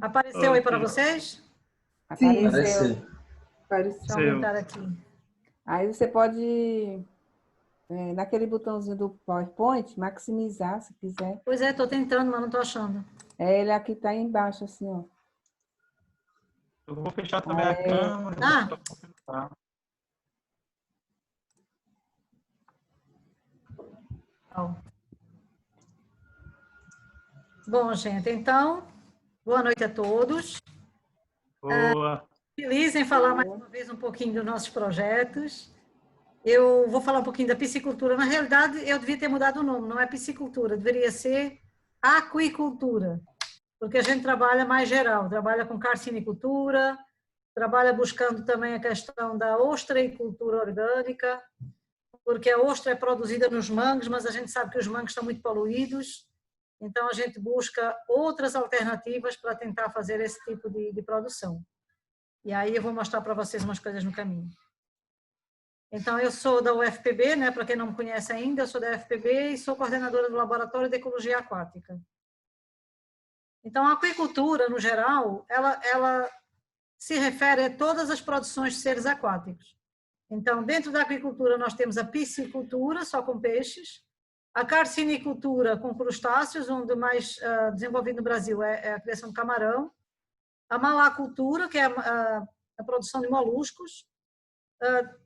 Apareceu aí para vocês? Sim, Apareceu. Deixa eu aumentar aqui. Aí você pode, naquele botãozinho do PowerPoint, maximizar, se quiser. Pois é, estou tentando, mas não estou achando. Ele aqui está embaixo, assim, ó. Eu vou fechar também a câmera. Bom, gente, então, boa noite a todos. Boa. Feliz em falar mais uma vez um pouquinho dos nossos projetos. Eu vou falar um pouquinho da piscicultura. Na realidade, eu devia ter mudado o nome, não é piscicultura, deveria ser aquicultura, porque a gente trabalha mais geral, trabalha com carcinicultura, trabalha buscando também a questão da ostreicultura orgânica, porque a ostra é produzida nos mangues, mas a gente sabe que os mangues estão muito poluídos, então a gente busca outras alternativas para tentar fazer esse tipo de produção. E aí eu vou mostrar para vocês umas coisas no caminho. Então, eu sou da UFPB, né? Para quem não me conhece ainda, eu sou da UFPB e sou coordenadora do Laboratório de Ecologia Aquática. Então, a aquicultura, no geral, ela se refere a todas as produções de seres aquáticos. Então, dentro da aquicultura, nós temos a piscicultura, só com peixes, a carcinicultura com crustáceos, onde o mais desenvolvido no Brasil é a criação de camarão, a malacultura, que é a produção de moluscos.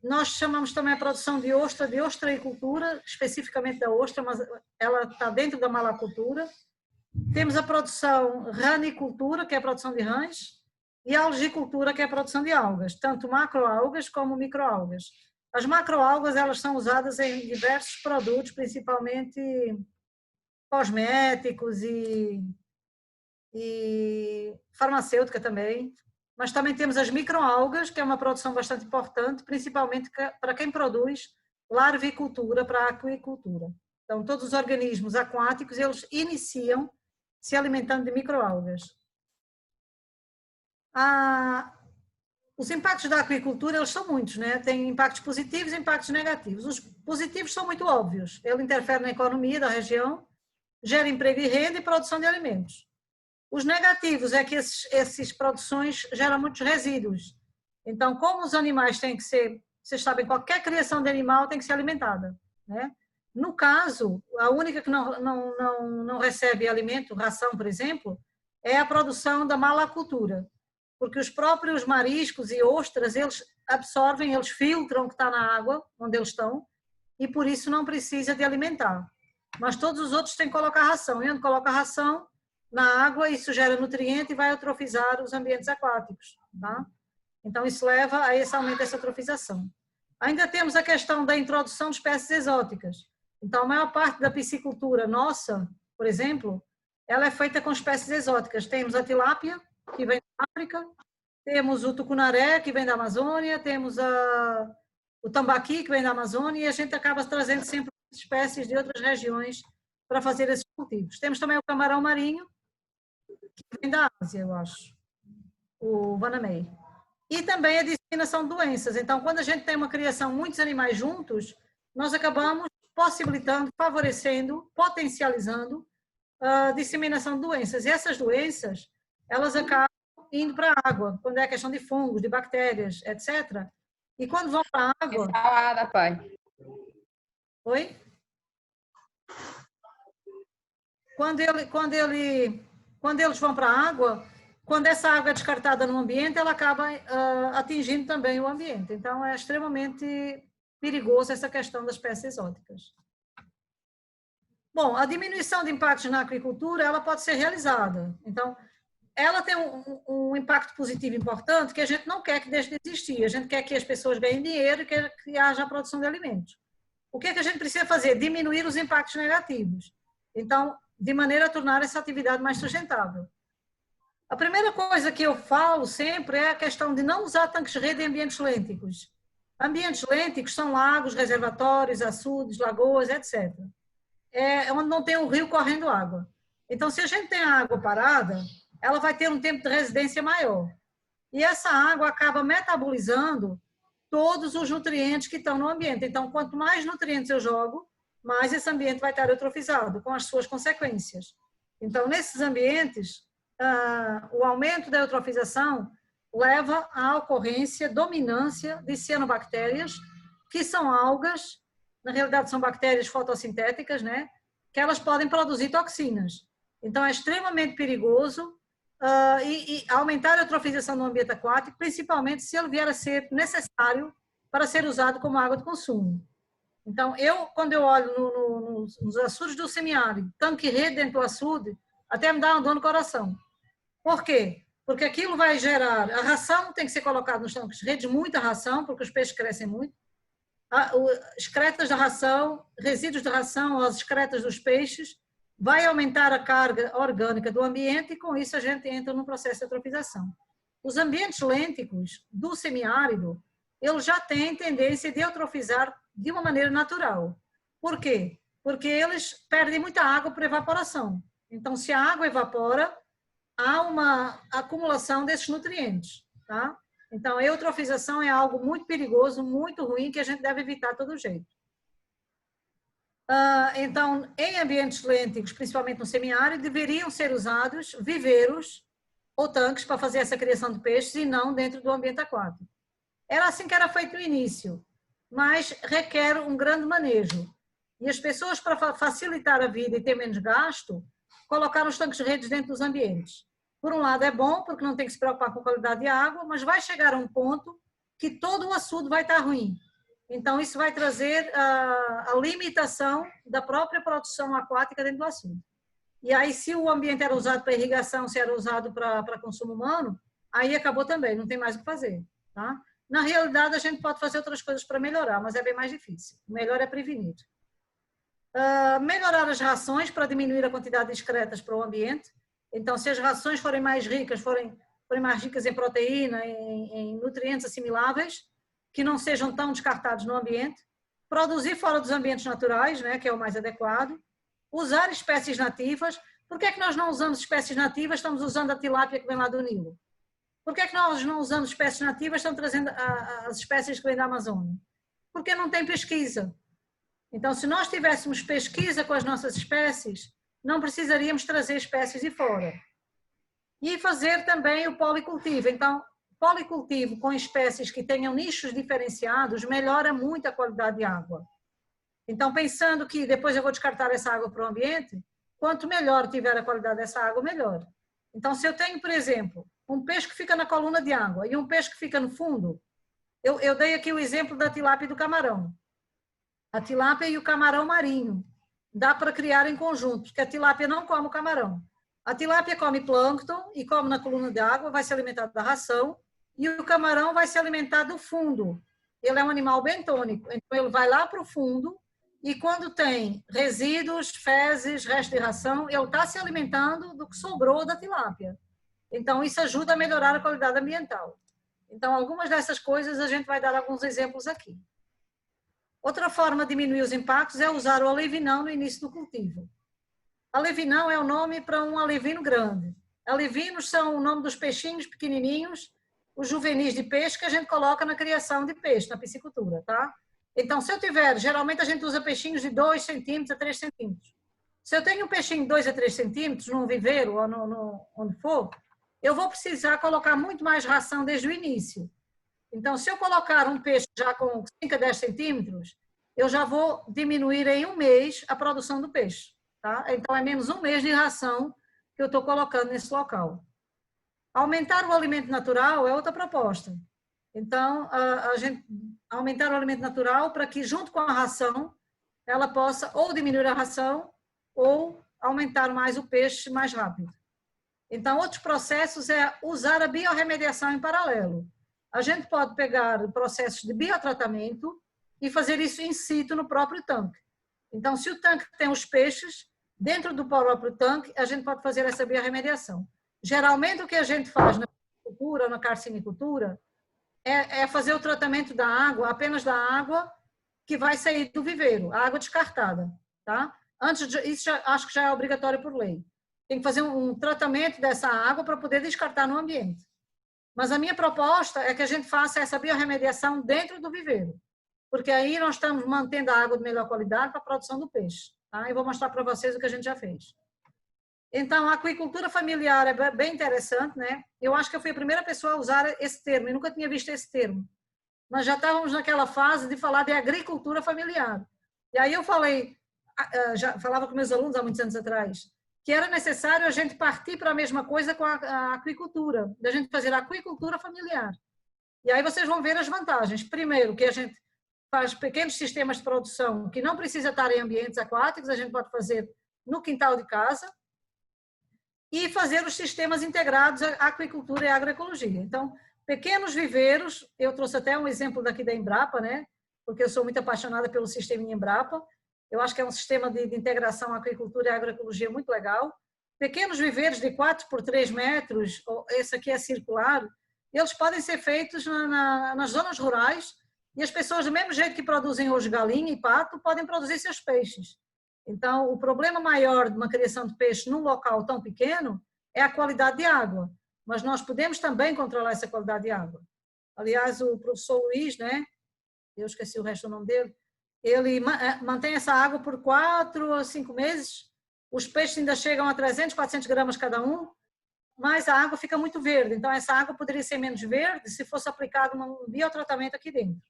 Nós chamamos também a produção de ostreicultura, especificamente da ostra, mas ela está dentro da malacultura. Temos a produção ranicultura, que é a produção de rãs, e a algicultura, que é a produção de algas, tanto macroalgas como microalgas. As macroalgas, elas são usadas em diversos produtos, principalmente cosméticos e farmacêutica também. Mas também temos as microalgas, que é uma produção bastante importante, principalmente para quem produz larvicultura para a aquicultura. Então, todos os organismos aquáticos, eles iniciam se alimentando de microalgas. Os impactos da aquicultura, eles são muitos, né? Tem impactos positivos e impactos negativos. Os positivos são muito óbvios. Ele interfere na economia da região, gera emprego e renda e produção de alimentos. Os negativos é que essas produções geram muitos resíduos. Então, como os animais têm que ser, vocês sabem, qualquer criação de animal tem que ser alimentada, né? No caso, a única que não recebe alimento, ração, por exemplo, é a produção da malacultura, porque os próprios mariscos e ostras, eles absorvem, eles filtram o que está na água, onde eles estão, e por isso não precisa de alimentar. Mas todos os outros têm que colocar ração, e onde coloca ração, na água, isso gera nutriente e vai eutrofizar os ambientes aquáticos, tá? Então, isso leva a esse aumento dessa eutrofização. Ainda temos a questão da introdução de espécies exóticas. Então, a maior parte da piscicultura nossa, por exemplo, ela é feita com espécies exóticas. Temos a tilápia, que vem da África, temos o tucunaré, que vem da Amazônia, temos o tambaqui, que vem da Amazônia, e a gente acaba trazendo sempre espécies de outras regiões para fazer esses cultivos. Temos também o camarão marinho, que vem da Ásia, eu acho, o vanamei. E também a disseminação de doenças. Então, quando a gente tem uma criação, muitos animais juntos, nós acabamos possibilitando, favorecendo, potencializando a disseminação de doenças. E essas doenças, elas acabam indo para a água, quando é questão de fungos, de bactérias, etc. E quando vão para a água... Salada, pai. Oi? Quando eles vão para a água, quando essa água é descartada no ambiente, ela acaba atingindo também o ambiente. Então, é extremamente perigoso essa questão das espécies exóticas. Bom, a diminuição de impactos na agricultura, ela pode ser realizada. Então, ela tem um impacto positivo importante que a gente não quer que deixe de existir. A gente quer que as pessoas ganhem dinheiro e quer que haja a produção de alimentos. O que é que a gente precisa fazer? Diminuir os impactos negativos. Então, de maneira a tornar essa atividade mais sustentável. A primeira coisa que eu falo sempre é a questão de não usar tanques-rede em ambientes lênticos. Ambientes lênticos são lagos, reservatórios, açudes, lagoas, etc. É onde não tem um rio correndo água. Então, se a gente tem a água parada, ela vai ter um tempo de residência maior. E essa água acaba metabolizando todos os nutrientes que estão no ambiente. Então, quanto mais nutrientes eu jogo, mais esse ambiente vai estar eutrofizado, com as suas consequências. Então, nesses ambientes, o aumento da eutrofização leva à ocorrência, dominância de cianobactérias, que são algas, na realidade são bactérias fotossintéticas, né? Que elas podem produzir toxinas. Então, é extremamente perigoso e aumentar a eutrofização no ambiente aquático, principalmente se ele vier a ser necessário para ser usado como água de consumo. Então, quando eu olho nos açudes do semiárido, tanque-rede dentro do açude, até me dá uma dor no coração. Por quê? Porque aquilo vai gerar... A ração tem que ser colocada nos tanques-redes, muita ração, porque os peixes crescem muito. Excretas da ração, resíduos da ração, as excretas dos peixes, vai aumentar a carga orgânica do ambiente e com isso a gente entra no processo de eutrofização. Os ambientes lênticos do semiárido, eles já têm tendência de eutrofizar de uma maneira natural. Por quê? Porque eles perdem muita água por evaporação. Então, se a água evapora, há uma acumulação desses nutrientes, tá? Então, a eutrofização é algo muito perigoso, muito ruim, que a gente deve evitar de todo jeito. Então, em ambientes lênticos, principalmente no semiárido, deveriam ser usados viveiros ou tanques para fazer essa criação de peixes e não dentro do ambiente aquático. Era assim que era feito no início, mas requer um grande manejo. E as pessoas, para facilitar a vida e ter menos gasto, colocaram os tanques-redes dentro dos ambientes. Por um lado é bom, porque não tem que se preocupar com a qualidade de água, mas vai chegar a um ponto que todo o açude vai estar ruim. Então, isso vai trazer a limitação da própria produção aquática dentro do açude. E aí, se o ambiente era usado para irrigação, se era usado para consumo humano, aí acabou também, não tem mais o que fazer. Tá? Na realidade, a gente pode fazer outras coisas para melhorar, mas é bem mais difícil. O melhor é prevenir. Melhorar as rações para diminuir a quantidade de excretas para o ambiente. Então, se as rações forem mais ricas, forem mais ricas em proteína, em nutrientes assimiláveis, que não sejam tão descartados no ambiente, produzir fora dos ambientes naturais, né, que é o mais adequado, usar espécies nativas. Por que é que nós não usamos espécies nativas? Estamos usando a tilápia que vem lá do Nilo. Por que é que nós não usamos espécies nativas? Estamos trazendo as espécies que vêm da Amazônia. Porque não tem pesquisa. Então, se nós tivéssemos pesquisa com as nossas espécies, não precisaríamos trazer espécies de fora. E fazer também o policultivo. Então, policultivo com espécies que tenham nichos diferenciados melhora muito a qualidade de água. Então, pensando que depois eu vou descartar essa água para o ambiente, quanto melhor tiver a qualidade dessa água, melhor. Então, se eu tenho, por exemplo, um peixe que fica na coluna de água e um peixe que fica no fundo, eu dei aqui o exemplo da tilápia e do camarão. A tilápia e o camarão marinho. Dá para criar em conjunto, porque a tilápia não come o camarão. A tilápia come plâncton e come na coluna de água, vai se alimentar da ração, e o camarão vai se alimentar do fundo. Ele é um animal bentônico, então ele vai lá para o fundo e quando tem resíduos, fezes, resto de ração, ele está se alimentando do que sobrou da tilápia. Então isso ajuda a melhorar a qualidade ambiental. Então algumas dessas coisas a gente vai dar alguns exemplos aqui. Outra forma de diminuir os impactos é usar o alevinão no início do cultivo. Alevinão é o nome para um alevino grande. Alevinos são o nome dos peixinhos pequenininhos, os juvenis de peixe que a gente coloca na criação de peixe, na piscicultura, tá? Então, se eu tiver, geralmente a gente usa peixinhos de 2 centímetros a 3 centímetros. Se eu tenho um peixinho de 2 a 3 centímetros, num viveiro ou onde for, eu vou precisar colocar muito mais ração desde o início. Então, se eu colocar um peixe já com 5 a 10 centímetros, eu já vou diminuir em um mês a produção do peixe, tá? Então, é menos um mês de ração que eu estou colocando nesse local. Aumentar o alimento natural é outra proposta. Então, a gente aumentar o alimento natural para que, junto com a ração, ela possa ou diminuir a ração ou aumentar mais o peixe mais rápido. Então, outros processos é usar a biorremediação em paralelo. A gente pode pegar processos de biotratamento e fazer isso in situ no próprio tanque. Então, se o tanque tem os peixes, dentro do próprio tanque, a gente pode fazer essa biorremediação. Geralmente, o que a gente faz na piscicultura, na carcinicultura, é fazer o tratamento da água, apenas da água que vai sair do viveiro, a água descartada, tá? Antes isso acho que já é obrigatório por lei. Tem que fazer um tratamento dessa água para poder descartar no ambiente. Mas a minha proposta é que a gente faça essa biorremediação dentro do viveiro, porque aí nós estamos mantendo a água de melhor qualidade para a produção do peixe, tá? Eu vou mostrar para vocês o que a gente já fez. Então, a aquicultura familiar é bem interessante, né? Eu acho que eu fui a primeira pessoa a usar esse termo, eu nunca tinha visto esse termo. Nós já estávamos naquela fase de falar de agricultura familiar. E aí eu já falava com meus alunos há muitos anos atrás, que era necessário a gente partir para a mesma coisa com a aquicultura, da gente fazer a aquicultura familiar. E aí vocês vão ver as vantagens. Primeiro, que a gente faz pequenos sistemas de produção que não precisa estar em ambientes aquáticos, a gente pode fazer no quintal de casa, e fazer os sistemas integrados à aquicultura e à agroecologia. Então, pequenos viveiros, eu trouxe até um exemplo daqui da Embrapa, né? Porque eu sou muito apaixonada pelo sistema em Embrapa. Eu acho que é um sistema de integração à aquicultura e à agroecologia muito legal. Pequenos viveiros de 4 por 3 metros, esse aqui é circular, eles podem ser feitos nas zonas rurais e as pessoas, do mesmo jeito que produzem hoje galinha e pato, podem produzir seus peixes. Então, o problema maior de uma criação de peixe num local tão pequeno é a qualidade de água, mas nós podemos também controlar essa qualidade de água. Aliás, o professor Luiz, né? Eu esqueci o resto do nome dele, ele mantém essa água por 4 a 5 meses, os peixes ainda chegam a 300, 400 gramas cada um, mas a água fica muito verde, então essa água poderia ser menos verde se fosse aplicado um biotratamento aqui dentro.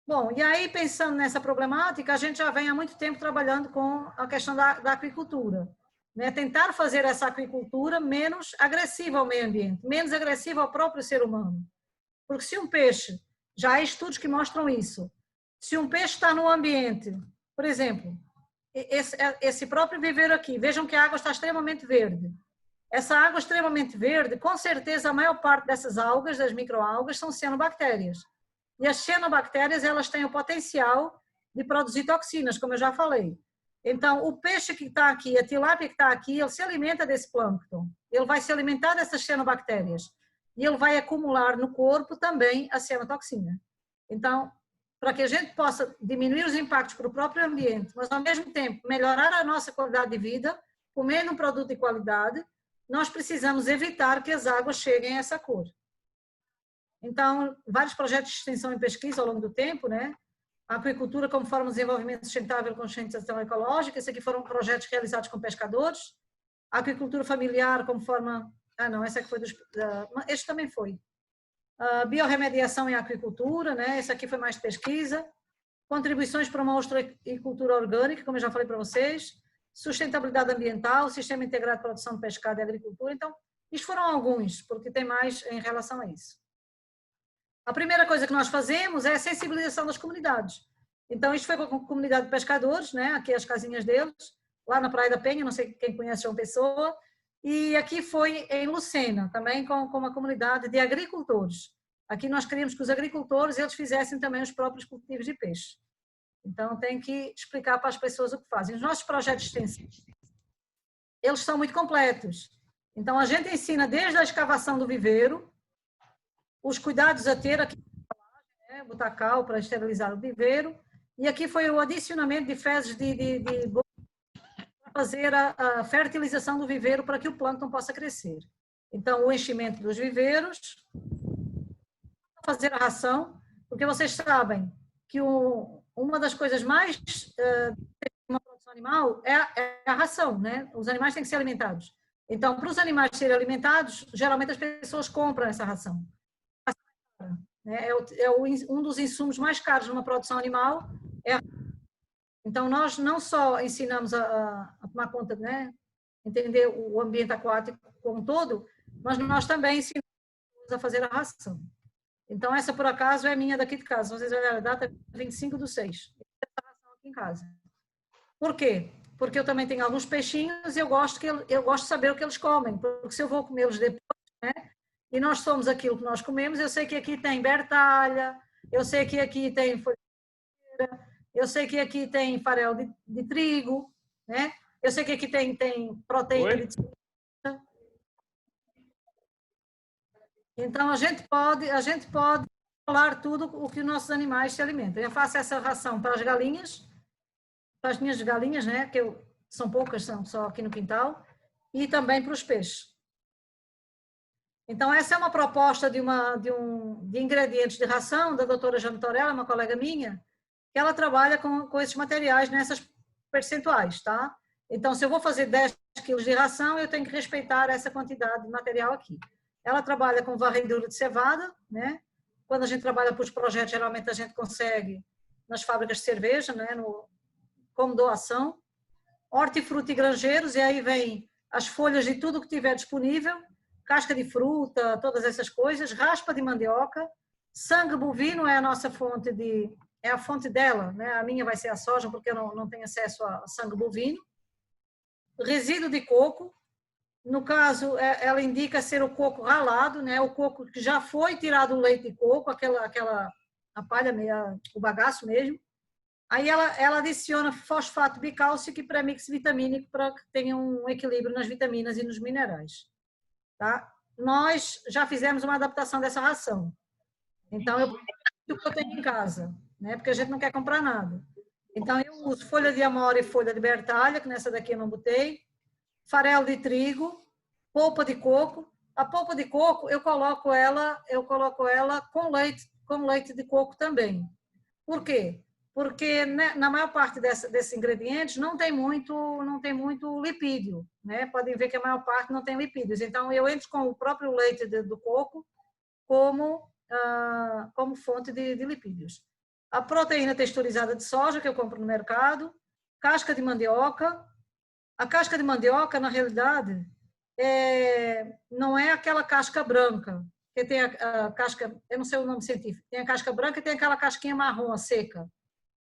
Bom, e aí, pensando nessa problemática, a gente já vem há muito tempo trabalhando com a questão da aquicultura. Né? Tentar fazer essa aquicultura menos agressiva ao meio ambiente, menos agressiva ao próprio ser humano. Porque se um peixe, já há estudos que mostram isso, se um peixe está no ambiente, por exemplo, esse próprio viveiro aqui, vejam que a água está extremamente verde. Essa água extremamente verde, com certeza a maior parte dessas algas, das microalgas, são cianobactérias. E as cianobactérias, elas têm o potencial de produzir toxinas, como eu já falei. Então, o peixe que está aqui, a tilápia que está aqui, ele se alimenta desse plâncton. Ele vai se alimentar dessas cianobactérias. E ele vai acumular no corpo também a cianotoxina. Então, para que a gente possa diminuir os impactos para o próprio ambiente, mas ao mesmo tempo melhorar a nossa qualidade de vida, comendo um produto de qualidade, nós precisamos evitar que as águas cheguem a essa cor. Então, vários projetos de extensão e pesquisa ao longo do tempo, né? A aquicultura como forma de desenvolvimento sustentável com conscientização ecológica, esses aqui foram projetos realizados com pescadores. A aquicultura familiar como forma... Ah, não, essa aqui foi dos... Este também foi. A biorremediação em aquicultura, né? Esse aqui foi mais de pesquisa. Contribuições para uma ostreicultura orgânica, como eu já falei para vocês. Sustentabilidade ambiental, sistema integrado de produção de pescado e agricultura. Então, isto foram alguns, porque tem mais em relação a isso. A primeira coisa que nós fazemos é a sensibilização das comunidades. Então, isto foi com a comunidade de pescadores, né? Aqui as casinhas deles, lá na Praia da Penha, não sei quem conhece João Pessoa, e aqui foi em Lucena, também com uma comunidade de agricultores. Aqui nós queríamos que os agricultores eles fizessem também os próprios cultivos de peixe. Então, tem que explicar para as pessoas o que fazem. Os nossos projetos extensivos, eles são muito completos. Então, a gente ensina desde a escavação do viveiro, os cuidados a ter aqui, né, botar cal para esterilizar o viveiro, e aqui foi o adicionamento de fezes de para fazer a fertilização do viveiro para que o plâncton possa crescer. Então, o enchimento dos viveiros, fazer a ração, porque vocês sabem que uma das coisas mais de uma produção animal é a ração, né? Os animais têm que ser alimentados. Então, para os animais serem alimentados, geralmente as pessoas compram essa ração. Um dos insumos mais caros numa produção animal. Então, nós não só ensinamos a tomar conta, né, entender o ambiente aquático como um todo, mas nós também ensinamos a fazer a ração. Então, essa, por acaso, é minha daqui de casa. Vocês olharem a data, 25/6. Essa ração aqui em casa. Por quê? Porque eu também tenho alguns peixinhos e eu gosto de saber o que eles comem. Porque se eu vou comê-los depois, né, e nós somos aquilo que nós comemos, eu sei que aqui tem bertalha, eu sei que aqui tem folheira, eu sei que aqui tem farelo de trigo, né? Eu sei que aqui tem proteína de... Então, a gente pode controlar tudo o que os nossos animais se alimentam. Eu faço essa ração para as galinhas, para as minhas galinhas, né? Que são poucas, são só aqui no quintal, e também para os peixes. Então, essa é uma proposta de ingredientes de ração da doutora Jane Torella, uma colega minha, que ela trabalha com esses materiais nessas percentuais, tá? Então, se eu vou fazer 10 quilos de ração, eu tenho que respeitar essa quantidade de material aqui. Ela trabalha com varredura de cevada, né? Quando a gente trabalha para os projetos, geralmente a gente consegue nas fábricas de cerveja, né? Como doação. Hortifruti e granjeiros, e aí vem as folhas de tudo que tiver disponível, casca de fruta, todas essas coisas, raspa de mandioca, sangue bovino é a nossa fonte é a fonte dela, né? A minha vai ser a soja, porque eu não tenho acesso a sangue bovino. Resíduo de coco, no caso, ela indica ser o coco ralado, né? O coco que já foi tirado o leite de coco, a palha, o bagaço mesmo. Aí ela adiciona fosfato bicálcico e pré-mix vitamínico para que tenha um equilíbrio nas vitaminas e nos minerais. Tá? Nós já fizemos uma adaptação dessa ração. Então, eu tenho em casa, né? Porque a gente não quer comprar nada. Então, eu uso folha de amora e folha de bertalha, que nessa daqui eu não botei, farelo de trigo, polpa de coco. A polpa de coco, eu coloco ela com leite de coco também. Por quê? Porque na maior parte desses ingredientes não tem muito lipídio, né? Podem ver que a maior parte não tem lipídios. Então, eu entro com o próprio leite do coco como fonte de lipídios. A proteína texturizada de soja que eu compro no mercado, casca de mandioca. A casca de mandioca, na realidade, não é aquela casca branca, que tem a casca, eu não sei o nome científico, tem a casca branca e tem aquela casquinha marrom, seca.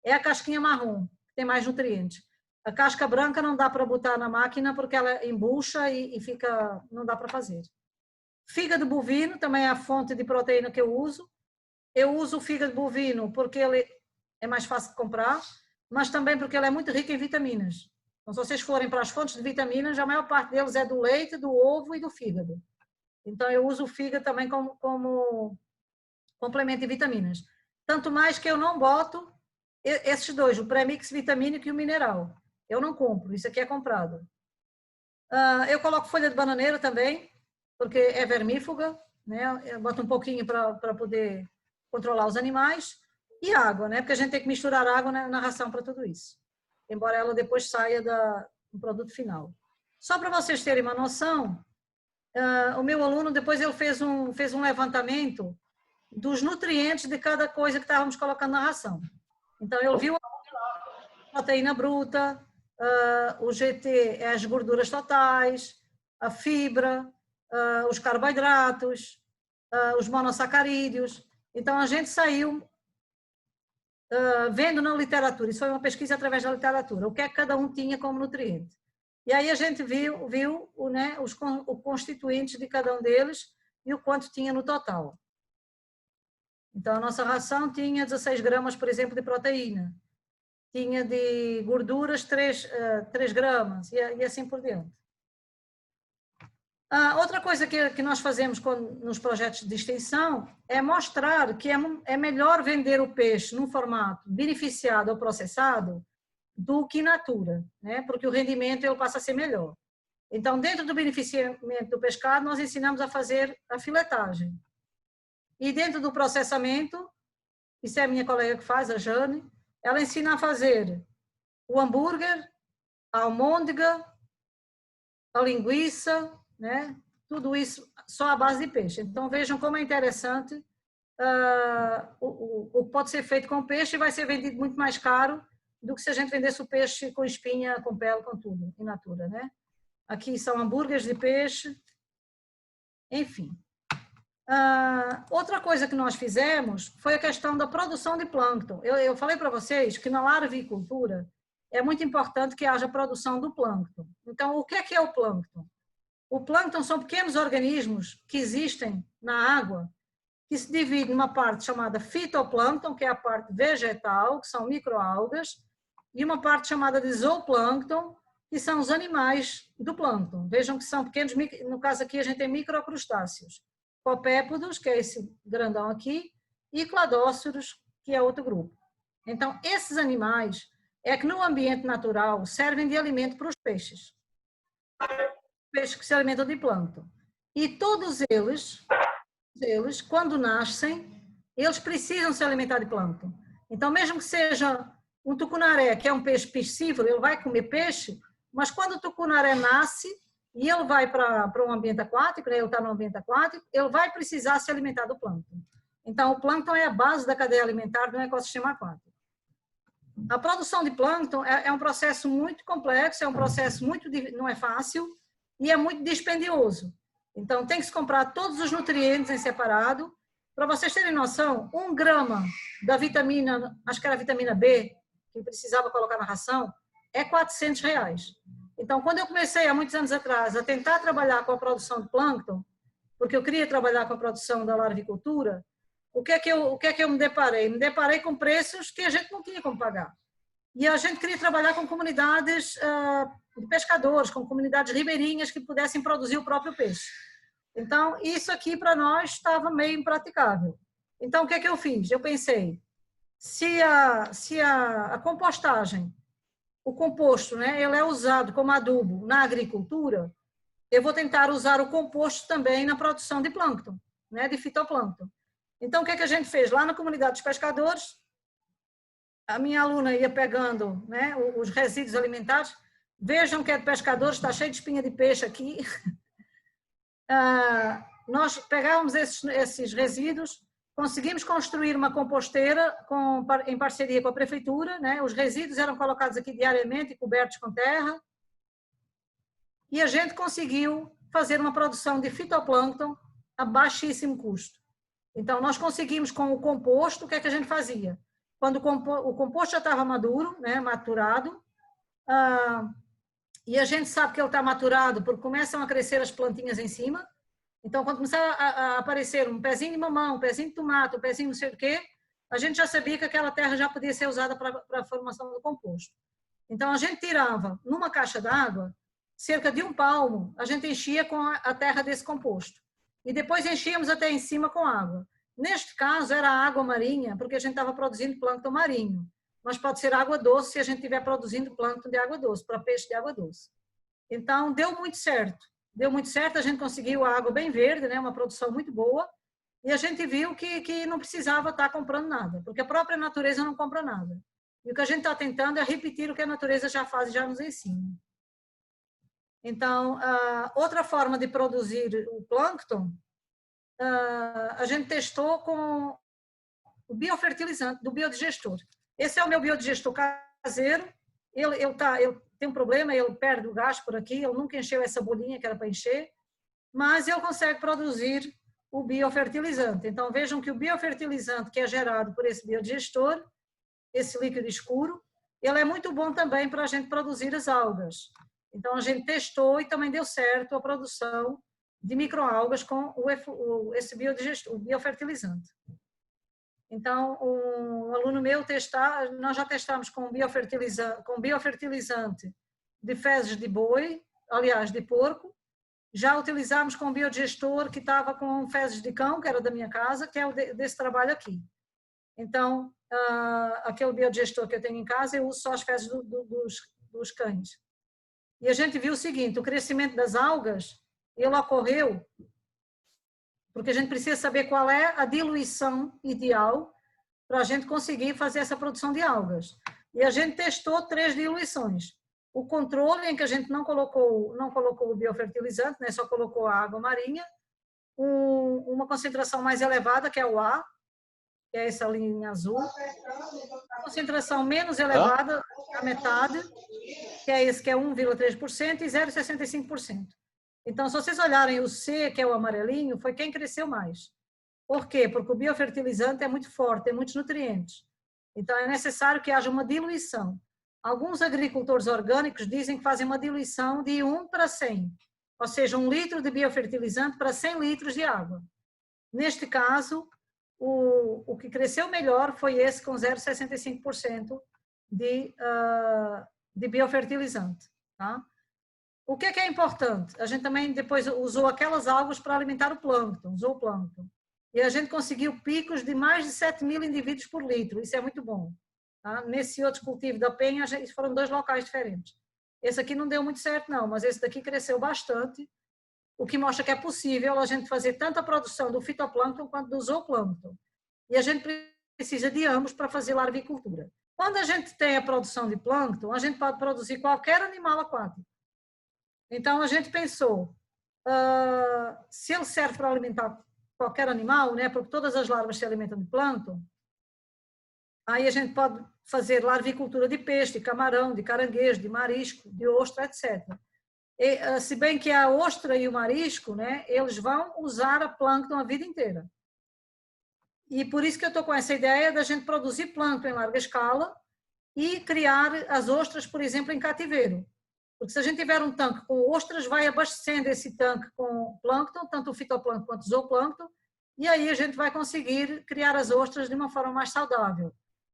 É a casquinha marrom, que tem mais nutrientes. A casca branca não dá para botar na máquina porque ela embucha e não dá para fazer. Fígado bovino também é a fonte de proteína que eu uso. Eu uso o fígado bovino porque ele é mais fácil de comprar, mas também porque ele é muito rico em vitaminas. Então, se vocês forem para as fontes de vitaminas, a maior parte deles é do leite, do ovo e do fígado. Então, eu uso o fígado também como complemento de vitaminas. Tanto mais que eu não boto esses dois, o pré-mix vitamínico e o mineral. Eu não compro, isso aqui é comprado. Eu coloco folha de bananeira também, porque é vermífuga, né? Eu boto um pouquinho para poder controlar os animais. E água, né? Porque a gente tem que misturar água na ração para tudo isso. Embora ela depois saia do produto final. Só para vocês terem uma noção, o meu aluno, depois ele fez um levantamento dos nutrientes de cada coisa que estávamos colocando na ração. Então, ele viu a proteína bruta, o GT é as gorduras totais, a fibra, os carboidratos, os monossacarídeos. Então, a gente saiu vendo na literatura, isso foi uma pesquisa através da literatura, o que é que cada um tinha como nutriente. E aí a gente viu né, os constituintes de cada um deles e o quanto tinha no total. Então, a nossa ração tinha 16 gramas, por exemplo, de proteína. Tinha de gorduras 3 gramas e assim por diante. Outra coisa que nós fazemos nos projetos de extensão é mostrar que é melhor vender o peixe num formato beneficiado ou processado do que in natura, né? Porque o rendimento ele passa a ser melhor. Então, dentro do beneficiamento do pescado, nós ensinamos a fazer a filetagem. E dentro do processamento, isso é a minha colega que faz, a Jane, ela ensina a fazer o hambúrguer, a almôndega, a linguiça, né? Tudo isso só à base de peixe. Então, vejam como é interessante o que pode ser feito com peixe e vai ser vendido muito mais caro do que se a gente vendesse o peixe com espinha, com pele, com tudo, in natura, né? Aqui são hambúrgueres de peixe, enfim. Outra coisa que nós fizemos foi a questão da produção de plâncton. Eu falei para vocês que na larvicultura é muito importante que haja produção do plâncton. Então, o que é o plâncton? O plâncton são pequenos organismos que existem na água, que se dividem numa parte chamada fitoplâncton, que é a parte vegetal, que são microalgas, e uma parte chamada de zooplâncton, que são os animais do plâncton. Vejam que são pequenos, no caso aqui a gente tem microcrustáceos. Copépodos, que é esse grandão aqui, e cladóceros, que é outro grupo. Então, esses animais é que no ambiente natural servem de alimento para os peixes. Peixes que se alimentam de plâncton. E todos eles, quando nascem, eles precisam se alimentar de plâncton. Então, mesmo que seja um tucunaré, que é um peixe piscívoro, ele vai comer peixe, Mas quando o tucunaré nasce e ele vai para um ambiente aquático, né, ele está no ambiente aquático, ele vai precisar se alimentar do plâncton. Então, o plâncton é a base da cadeia alimentar do ecossistema aquático. A produção de plâncton é um processo muito complexo, é um processo não é fácil e é muito dispendioso. Então, tem que se comprar todos os nutrientes em separado. Para vocês terem noção, 1 grama da vitamina, acho que era a vitamina B, que precisava colocar na ração, é R$400. Então, quando eu comecei, há muitos anos atrás, a tentar trabalhar com a produção de plâncton, porque eu queria trabalhar com a produção da larvicultura, o que é que eu me deparei? Me deparei com preços que a gente não tinha como pagar. E a gente queria trabalhar com comunidades de pescadores, com comunidades ribeirinhas que pudessem produzir o próprio peixe. Então, isso aqui para nós estava meio impraticável. Então, o que é que eu fiz? Eu pensei, se a compostagem, o composto, né, ele é usado como adubo na agricultura, eu vou tentar usar o composto também na produção de plâncton, né, de fitoplâncton. Então, o que é que a gente fez? Lá na comunidade dos pescadores, a minha aluna ia pegando, né, os resíduos alimentares. Vejam que é de pescadores, está cheio de espinha de peixe aqui. Nós pegávamos esses resíduos, conseguimos construir uma composteira em parceria com a prefeitura, né? Os resíduos eram colocados aqui diariamente e cobertos com terra. E a gente conseguiu fazer uma produção de fitoplâncton a baixíssimo custo. Então, nós conseguimos com o composto, o que é que a gente fazia? Quando o composto já estava maduro, né, maturado, e a gente sabe que ele está maturado porque começam a crescer as plantinhas em cima. Então, quando começava a aparecer um pezinho de mamão, um pezinho de tomate, um pezinho não sei o quê, a gente já sabia que aquela terra já podia ser usada para a formação do composto. Então, a gente tirava, numa caixa d'água, cerca de 1 palmo, a gente enchia com a terra desse composto. E depois enchíamos até em cima com água. Neste caso, era água marinha, porque a gente estava produzindo plâncton marinho. Mas pode ser água doce se a gente estiver produzindo plâncton de água doce, para peixe de água doce. Então, deu muito certo. Deu muito certo, a gente conseguiu a água bem verde, né, uma produção muito boa, e a gente viu que não precisava estar comprando nada, porque a própria natureza não compra nada. E o que a gente está tentando é repetir o que a natureza já faz e já nos ensina. Então, outra forma de produzir o plâncton, a gente testou com o biofertilizante do biodigestor. Esse é o meu biodigestor caseiro. Ele tem um problema, ele perde o gás por aqui, ele nunca encheu essa bolinha que era para encher, mas ele consegue produzir o biofertilizante. Então, vejam que o biofertilizante que é gerado por esse biodigestor, esse líquido escuro, ele é muito bom também para a gente produzir as algas. Então, a gente testou e também deu certo a produção de microalgas com esse biodigestor, o biofertilizante. Então, um aluno meu nós já testamos com biofertilizante de fezes de boi, aliás, de porco. Já utilizámos com biodigestor que estava com fezes de cão, que era da minha casa, que é desse trabalho aqui. Então, aquele biodigestor que eu tenho em casa, eu uso só as fezes dos cães. E a gente viu o seguinte, o crescimento das algas, ele ocorreu porque a gente precisa saber qual é a diluição ideal para a gente conseguir fazer essa produção de algas. E a gente testou 3 diluições. O controle, em que a gente não colocou o biofertilizante, né, só colocou a água marinha, uma concentração mais elevada, que é o A, que é essa linha azul, a concentração menos elevada, a metade, que é esse que é 1,3%, e 0,65%. Então, se vocês olharem o C, que é o amarelinho, foi quem cresceu mais. Por quê? Porque o biofertilizante é muito forte, tem muitos nutrientes. Então, é necessário que haja uma diluição. Alguns agricultores orgânicos dizem que fazem uma diluição de 1 para 100, ou seja, 1 litro de biofertilizante para 100 litros de água. Neste caso, o que cresceu melhor foi esse com 0,65% de biofertilizante. Tá? O que é importante? A gente também depois usou aquelas algas para alimentar o plâncton, usou o plâncton. E a gente conseguiu picos de mais de 7.000 indivíduos por litro, isso é muito bom. Tá? Nesse outro cultivo da penha, foram 2 locais diferentes. Esse aqui não deu muito certo não, mas esse daqui cresceu bastante, o que mostra que é possível a gente fazer tanto a produção do fitoplâncton quanto do zooplâncton. E a gente precisa de ambos para fazer larvicultura. Quando a gente tem a produção de plâncton, a gente pode produzir qualquer animal aquático. Então, a gente pensou, se ele serve para alimentar qualquer animal, né, porque todas as larvas se alimentam de plâncton, aí a gente pode fazer larvicultura de peixe, de camarão, de caranguejo, de marisco, de ostra, etc. E, se bem que a ostra e o marisco, né, eles vão usar a plâncton a vida inteira. E por isso que eu estou com essa ideia da gente produzir plâncton em larga escala e criar as ostras, por exemplo, em cativeiro. Porque se a gente tiver um tanque com ostras, vai abastecendo esse tanque com plâncton, tanto o fitoplâncton quanto o zooplâncton, e aí a gente vai conseguir criar as ostras de uma forma mais saudável,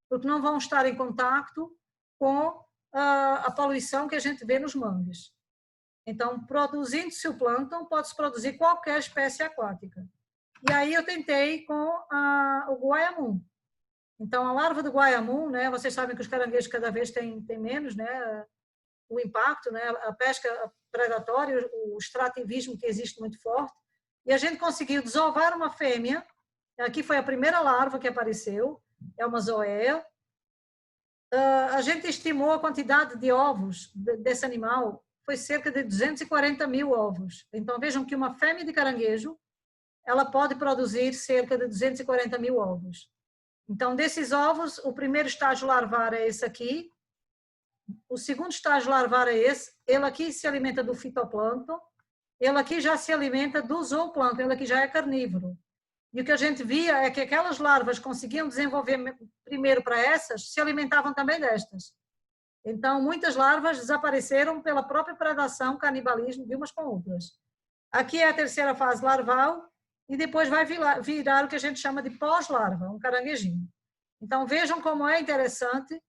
porque não vão estar em contacto com a poluição que a gente vê nos mangues. Então, produzindo-se o plâncton, pode-se produzir qualquer espécie aquática. E aí eu tentei com o guaiamum. Então, a larva do guaiamum, né, vocês sabem que os caranguejos cada vez têm menos, né, o impacto, né, a pesca predatória, o extrativismo que existe muito forte, e a gente conseguiu desovar uma fêmea. Aqui foi a primeira larva que apareceu, é uma zoea. A gente estimou a quantidade de ovos desse animal, foi cerca de 240 mil ovos. Então, vejam que uma fêmea de caranguejo, ela pode produzir cerca de 240 mil ovos. Então, desses ovos, o primeiro estágio larvar é esse aqui, o segundo estágio larvar é esse, ele aqui se alimenta do fitoplâncton, ele aqui já se alimenta do zooplâncton, ele aqui já é carnívoro. E o que a gente via é que aquelas larvas conseguiam desenvolver primeiro para essas, se alimentavam também destas. Então, muitas larvas desapareceram pela própria predação, canibalismo de umas com outras. Aqui é a terceira fase larval, e depois vai virar o que a gente chama de pós-larva, um caranguejinho. Então, vejam como é interessante,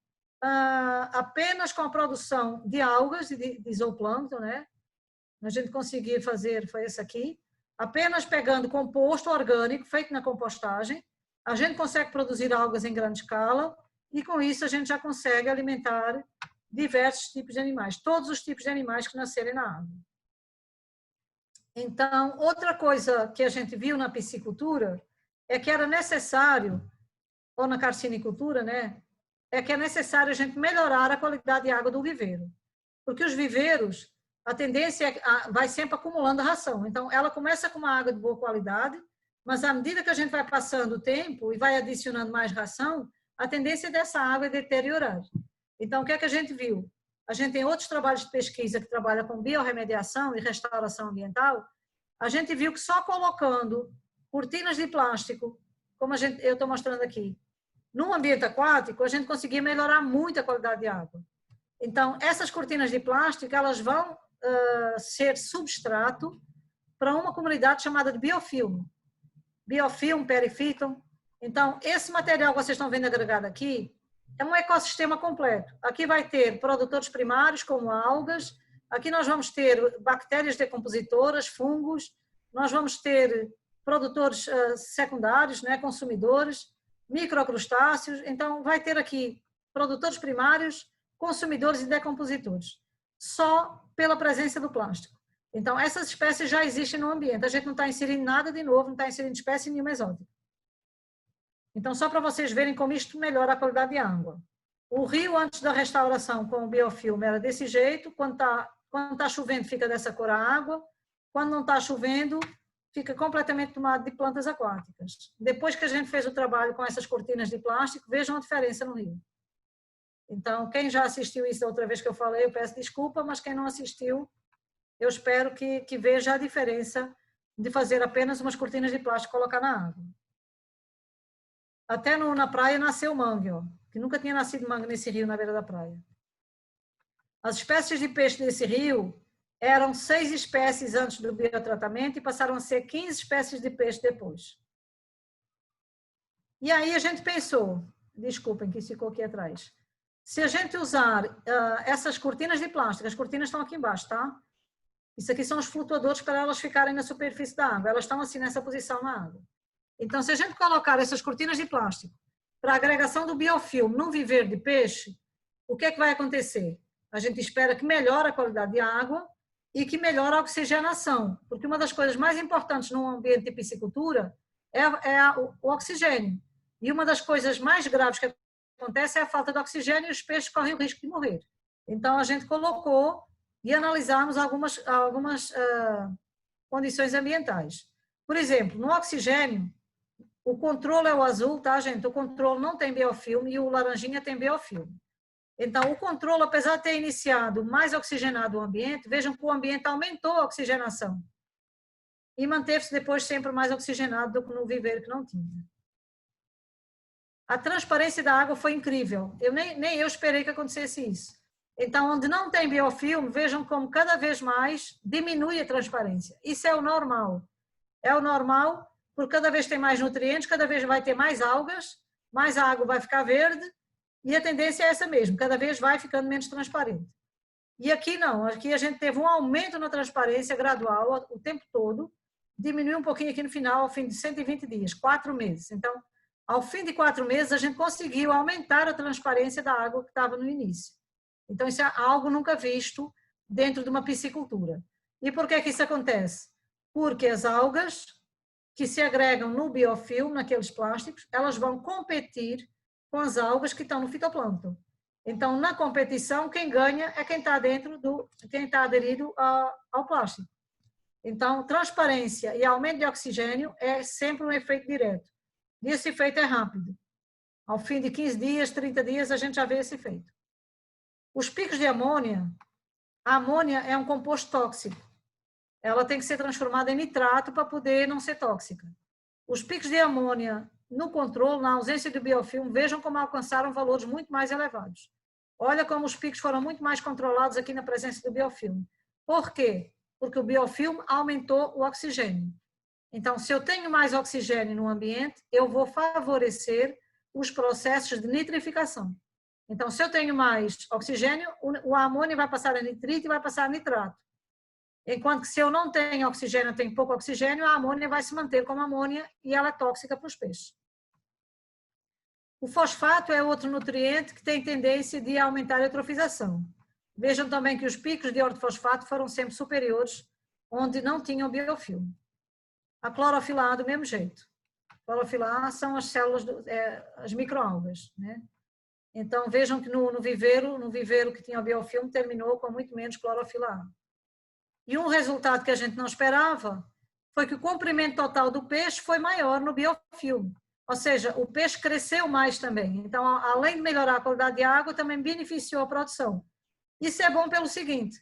apenas com a produção de algas e de zooplâncton, né? A gente conseguiu fazer, foi esse aqui, apenas pegando composto orgânico feito na compostagem, a gente consegue produzir algas em grande escala e com isso a gente já consegue alimentar diversos tipos de animais, todos os tipos de animais que nascerem na água. Então, outra coisa que a gente viu na piscicultura é que era necessário, ou na carcinicultura, né, é que é necessário a gente melhorar a qualidade de água do viveiro. Porque os viveiros, a tendência vai sempre acumulando ração. Então, ela começa com uma água de boa qualidade, mas à medida que a gente vai passando o tempo e vai adicionando mais ração, a tendência dessa água é deteriorar. Então, o que é que a gente viu? A gente tem outros trabalhos de pesquisa que trabalham com biorremediação e restauração ambiental. A gente viu que só colocando cortinas de plástico, como eu estou mostrando aqui, num ambiente aquático, a gente conseguia melhorar muito a qualidade de água. Então, essas cortinas de plástico, elas vão ser substrato para uma comunidade chamada de biofilme. Biofilme, perifíton. Então, esse material que vocês estão vendo agregado aqui, é um ecossistema completo. Aqui vai ter produtores primários, como algas. Aqui nós vamos ter bactérias decompositoras, fungos. Nós vamos ter produtores secundários, né, consumidores, microcrustáceos. Então, vai ter aqui produtores primários, consumidores e decompositores, só pela presença do plástico. Então, essas espécies já existem no ambiente. A gente não está inserindo nada de novo, não está inserindo espécie nenhuma exótica. Então, só para vocês verem como isto melhora a qualidade de água. O rio, antes da restauração com o biofilme, era desse jeito. Quando está chovendo, fica dessa cor a água. Quando não está chovendo, fica completamente tomado de plantas aquáticas. Depois que a gente fez o trabalho com essas cortinas de plástico, vejam a diferença no rio. Então, quem já assistiu isso da outra vez que eu falei, eu peço desculpa, mas quem não assistiu, eu espero que veja a diferença de fazer apenas umas cortinas de plástico e colocar na água. Até na praia nasceu mangue, ó, que nunca tinha nascido mangue nesse rio na beira da praia. As espécies de peixe desse rio eram 6 espécies antes do biotratamento e passaram a ser 15 espécies de peixe depois. E aí a gente pensou, desculpem que isso ficou aqui atrás, se a gente usar essas cortinas de plástico, as cortinas estão aqui embaixo, tá? Isso aqui são os flutuadores para elas ficarem na superfície da água, elas estão assim nessa posição na água. Então, se a gente colocar essas cortinas de plástico para a agregação do biofilme num viveiro de peixe, o que é que vai acontecer? A gente espera que melhore a qualidade de água e que melhore a oxigenação, porque uma das coisas mais importantes num ambiente de piscicultura é o oxigênio. E uma das coisas mais graves que acontece é a falta de oxigênio e os peixes correm o risco de morrer. Então, a gente colocou e analisamos algumas condições ambientais. Por exemplo, no oxigênio, o controle é o azul, tá, gente? O controle não tem biofilme e o laranjinha tem biofilme. Então, o controle, apesar de ter iniciado mais oxigenado o ambiente, vejam que o ambiente aumentou a oxigenação e manteve-se depois sempre mais oxigenado do que no viveiro que não tinha. A transparência da água foi incrível. Nem eu esperei que acontecesse isso. Então, onde não tem biofilme, vejam como cada vez mais diminui a transparência. Isso é o normal. É o normal, porque cada vez tem mais nutrientes, cada vez vai ter mais algas, mais a água vai ficar verde, e a tendência é essa mesmo, cada vez vai ficando menos transparente. E aqui não, aqui a gente teve um aumento na transparência gradual o tempo todo, diminuiu um pouquinho aqui no final, ao fim de 120 dias, 4 meses. Então, ao fim de 4 meses, a gente conseguiu aumentar a transparência da água que estava no início. Então, isso é algo nunca visto dentro de uma piscicultura. E por que que isso acontece? Porque as algas que se agregam no biofilme, naqueles plásticos, elas vão competir com as algas que estão no fitoplâncton. Então, na competição, quem ganha é quem está quem está aderido ao plástico. Então, transparência e aumento de oxigênio é sempre um efeito direto. E esse efeito é rápido. Ao fim de 15 dias, 30 dias, a gente já vê esse efeito. Os picos de amônia, a amônia é um composto tóxico. Ela tem que ser transformada em nitrato para poder não ser tóxica. Os picos de amônia no controle, na ausência do biofilme, vejam como alcançaram valores muito mais elevados. Olha como os picos foram muito mais controlados aqui na presença do biofilme. Por quê? Porque o biofilme aumentou o oxigênio. Então, se eu tenho mais oxigênio no ambiente, eu vou favorecer os processos de nitrificação. Então, se eu tenho mais oxigênio, o amônio vai passar a nitrito e vai passar a nitrato. Enquanto que se eu não tenho oxigênio, tenho pouco oxigênio, a amônia vai se manter como amônia e ela é tóxica para os peixes. O fosfato é outro nutriente que tem tendência de aumentar a eutrofização. Vejam também que os picos de ortofosfato foram sempre superiores onde não tinham biofilme. A clorofila A do mesmo jeito. A clorofila A são as células, as microalgas, né? Então vejam que no viveiro que tinha biofilme terminou com muito menos clorofila A. E um resultado que a gente não esperava foi que o comprimento total do peixe foi maior no biofilme. Ou seja, o peixe cresceu mais também. Então, além de melhorar a qualidade de água, também beneficiou a produção. Isso é bom pelo seguinte,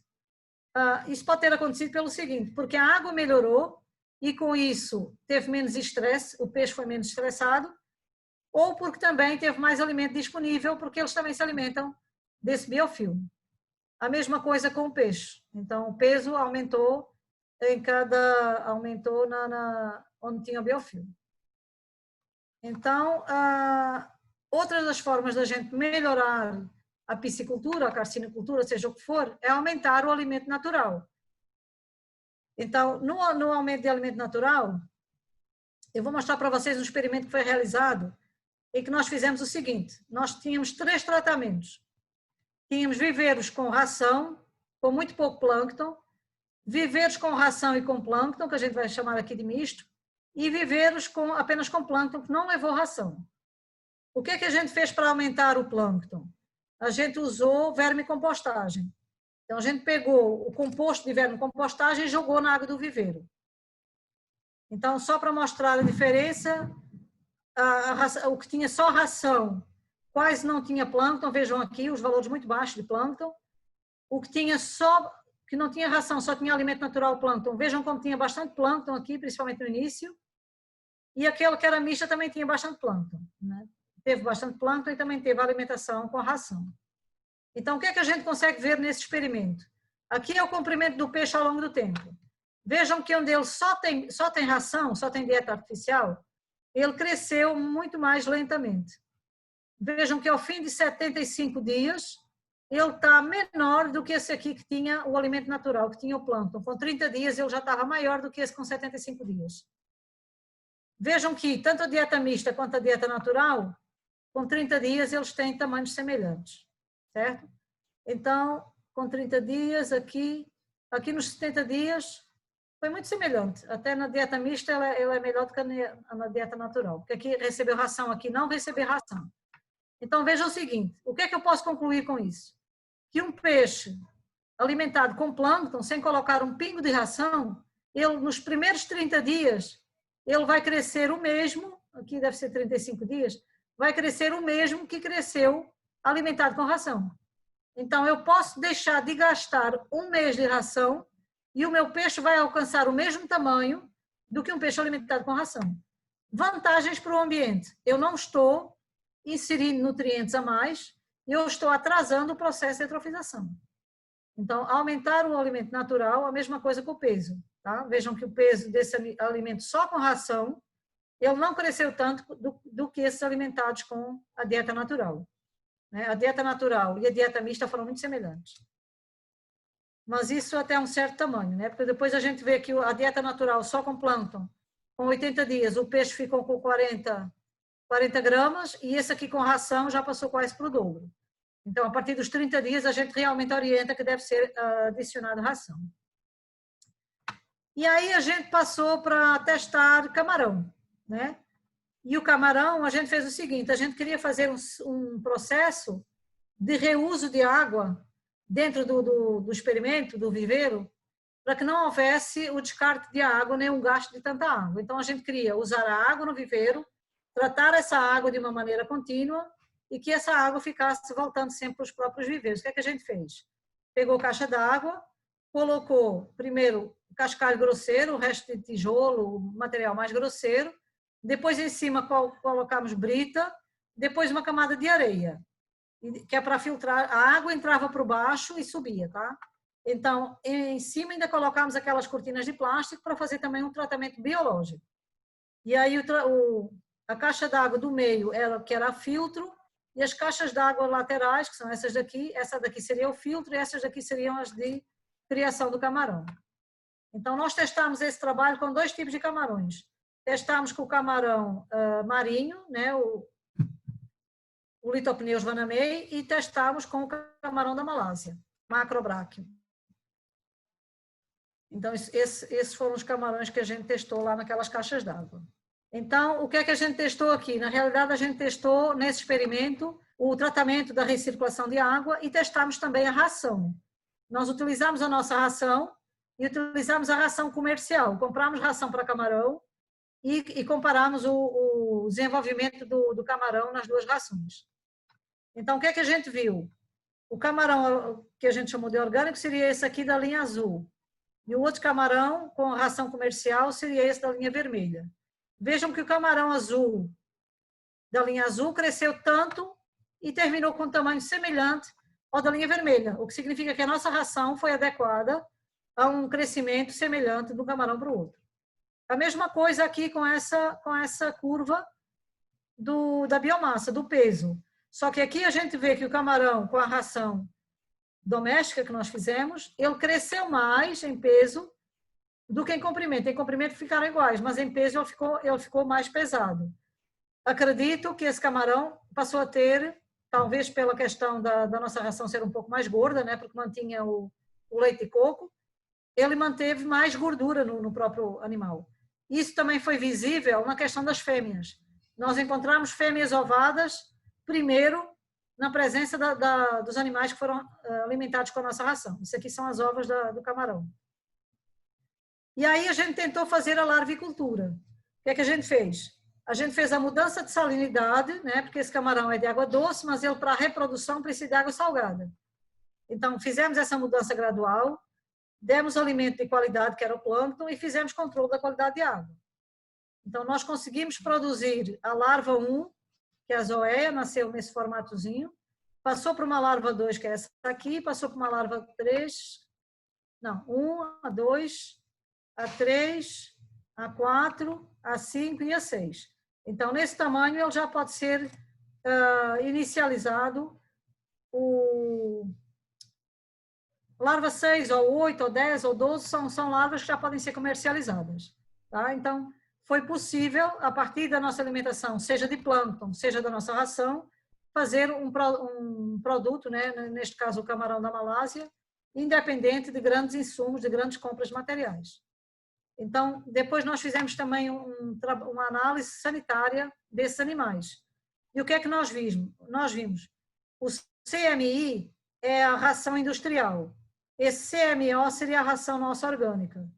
isso pode ter acontecido pelo seguinte, porque a água melhorou e com isso teve menos estresse, o peixe foi menos estressado, ou porque também teve mais alimento disponível, porque eles também se alimentam desse biofilme. A mesma coisa com o peixe. Então, o peso aumentou onde tinha biofilme. Então, outra das formas da gente melhorar a piscicultura, a carcinocultura, seja o que for, é aumentar o alimento natural. Então, no aumento de alimento natural, eu vou mostrar para vocês um experimento que foi realizado em que nós fizemos o seguinte, nós tínhamos 3 tratamentos. Tínhamos viveiros com ração, com muito pouco plâncton, viveiros com ração e com plâncton, que a gente vai chamar aqui de misto, e viveiros apenas com plâncton, que não levou ração. O que é que a gente fez para aumentar o plâncton? A gente usou vermicompostagem. Então, a gente pegou o composto de vermicompostagem e jogou na água do viveiro. Então, só para mostrar a diferença, o que tinha só ração, quase não tinha plâncton, vejam aqui os valores muito baixos de plâncton. O que não tinha ração, só tinha alimento natural plâncton, vejam como tinha bastante plâncton aqui, principalmente no início. E aquele que era mista também tinha bastante plâncton, né? Teve bastante plâncton e também teve alimentação com ração. Então, o que é que a gente consegue ver nesse experimento? Aqui é o comprimento do peixe ao longo do tempo. Vejam que onde ele só tem ração, só tem dieta artificial, ele cresceu muito mais lentamente. Vejam que ao fim de 75 dias, ele está menor do que esse aqui que tinha o alimento natural, que tinha o plâncton. Com 30 dias, ele já estava maior do que esse com 75 dias. Vejam que tanto a dieta mista quanto a dieta natural, com 30 dias, eles têm tamanhos semelhantes, certo? Então, com 30 dias, aqui nos 70 dias, foi muito semelhante. Até na dieta mista, ela é melhor do que na dieta natural. Porque aqui recebeu ração, aqui não recebeu ração. Então, veja o seguinte, o que é que eu posso concluir com isso? Que um peixe alimentado com plâncton, sem colocar um pingo de ração, ele, nos primeiros 30 dias, ele vai crescer o mesmo, aqui deve ser 35 dias, vai crescer o mesmo que cresceu alimentado com ração. Então, eu posso deixar de gastar um mês de ração e o meu peixe vai alcançar o mesmo tamanho do que um peixe alimentado com ração. Vantagens para o ambiente. Eu não estou inserindo nutrientes a mais, eu estou atrasando o processo de eutrofização. Então, aumentar o alimento natural, a mesma coisa com o peso. Tá? Vejam que o peso desse alimento só com ração, ele não cresceu tanto do que esses alimentados com a dieta natural. A dieta natural e a dieta mista foram muito semelhantes. Mas isso até um certo tamanho, né? Porque depois a gente vê que a dieta natural só com plâncton, com 80 dias, o peixe ficou com 40 gramas e esse aqui com ração já passou quase para o dobro. Então, a partir dos 30 dias, a gente realmente orienta que deve ser adicionado ração. E aí a gente passou para testar camarão, né? E o camarão, a gente fez o seguinte, a gente queria fazer um processo de reuso de água dentro do experimento, do viveiro, para que não houvesse o descarte de água, nem o gasto de tanta água. Então, a gente queria usar a água no viveiro, tratar essa água de uma maneira contínua e que essa água ficasse voltando sempre para os próprios viveiros. O que é que a gente fez? Pegou caixa d'água, colocou primeiro cascalho grosseiro, o resto de tijolo, material mais grosseiro, depois em cima colocamos brita, depois uma camada de areia, que é para filtrar, a água entrava por baixo e subia, tá? Então, em cima ainda colocamos aquelas cortinas de plástico para fazer também um tratamento biológico. E aí a caixa d'água do meio que era filtro, e as caixas d'água laterais, que são essas daqui, essa daqui seria o filtro e essas daqui seriam as de criação do camarão. Então, nós testámos esse trabalho com 2 tipos de camarões. Testámos com o camarão marinho, né, o Litopneus vanamei, e testámos com o camarão da Malásia, Macrobráquio. Então, esses foram os camarões que a gente testou lá naquelas caixas d'água. Então, o que é que a gente testou aqui? Na realidade, a gente testou nesse experimento o tratamento da recirculação de água e testámos também a ração. Nós utilizamos a nossa ração e utilizamos a ração comercial. Compramos ração para camarão e comparamos o desenvolvimento do camarão nas 2 rações. Então, o que é que a gente viu? O camarão que a gente chamou de orgânico seria esse aqui da linha azul. E o outro camarão com ração comercial seria esse da linha vermelha. Vejam que o camarão azul, da linha azul, cresceu tanto e terminou com um tamanho semelhante ao da linha vermelha, o que significa que a nossa ração foi adequada a um crescimento semelhante de um camarão para o outro. A mesma coisa aqui com essa curva da biomassa, do peso. Só que aqui a gente vê que o camarão com a ração doméstica que nós fizemos, ele cresceu mais em peso do que em comprimento. Em comprimento ficaram iguais, mas em peso ele ficou mais pesado. Acredito que esse camarão passou a ter, talvez pela questão da nossa ração ser um pouco mais gorda, né, porque mantinha o leite de coco, ele manteve mais gordura no próprio animal. Isso também foi visível na questão das fêmeas. Nós encontramos fêmeas ovadas primeiro na presença dos animais que foram alimentados com a nossa ração. Isso aqui são as ovas do camarão. E aí a gente tentou fazer a larvicultura. O que é que a gente fez? A gente fez a mudança de salinidade, né, porque esse camarão é de água doce, mas ele para a reprodução precisa de água salgada. Então, fizemos essa mudança gradual, demos alimento de qualidade, que era o plâncton, e fizemos controle da qualidade de água. Então, nós conseguimos produzir a larva 1, que é a zoeia, nasceu nesse formatozinho, passou para uma larva 2, que é essa aqui, passou para uma larva 3, não, 1, a 2, a 3, a 4, a 5 e a 6. Então, nesse tamanho, ele já pode ser inicializado o larva 6, ou 8, ou 10, ou 12, são larvas que já podem ser comercializadas. Tá? Então, foi possível, a partir da nossa alimentação, seja de plâncton, seja da nossa ração, fazer um produto, né, neste caso o camarão da Malásia, independente de grandes insumos, de grandes compras de materiais. Então, depois nós fizemos também uma análise sanitária desses animais. E o que é que nós vimos? Nós vimos o CMI é a ração industrial. Esse CMO seria a ração nossa orgânica.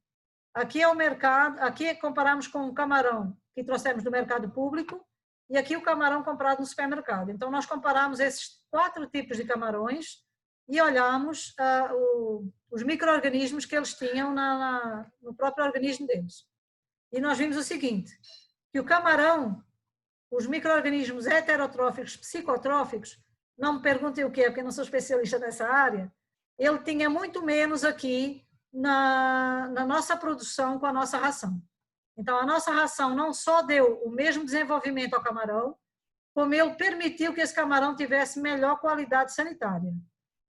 Aqui é o mercado, aqui comparamos com o camarão que trouxemos do mercado público e aqui o camarão comprado no supermercado. Então, nós comparamos esses 4 tipos de camarões e olhamos os micro-organismos que eles tinham no próprio organismo deles. E nós vimos o seguinte, que o camarão, os micro-organismos heterotróficos, psicotróficos, não me perguntem o que é, porque eu não sou especialista nessa área, ele tinha muito menos aqui na nossa produção com a nossa ração. Então, a nossa ração não só deu o mesmo desenvolvimento ao camarão, como ele permitiu que esse camarão tivesse melhor qualidade sanitária.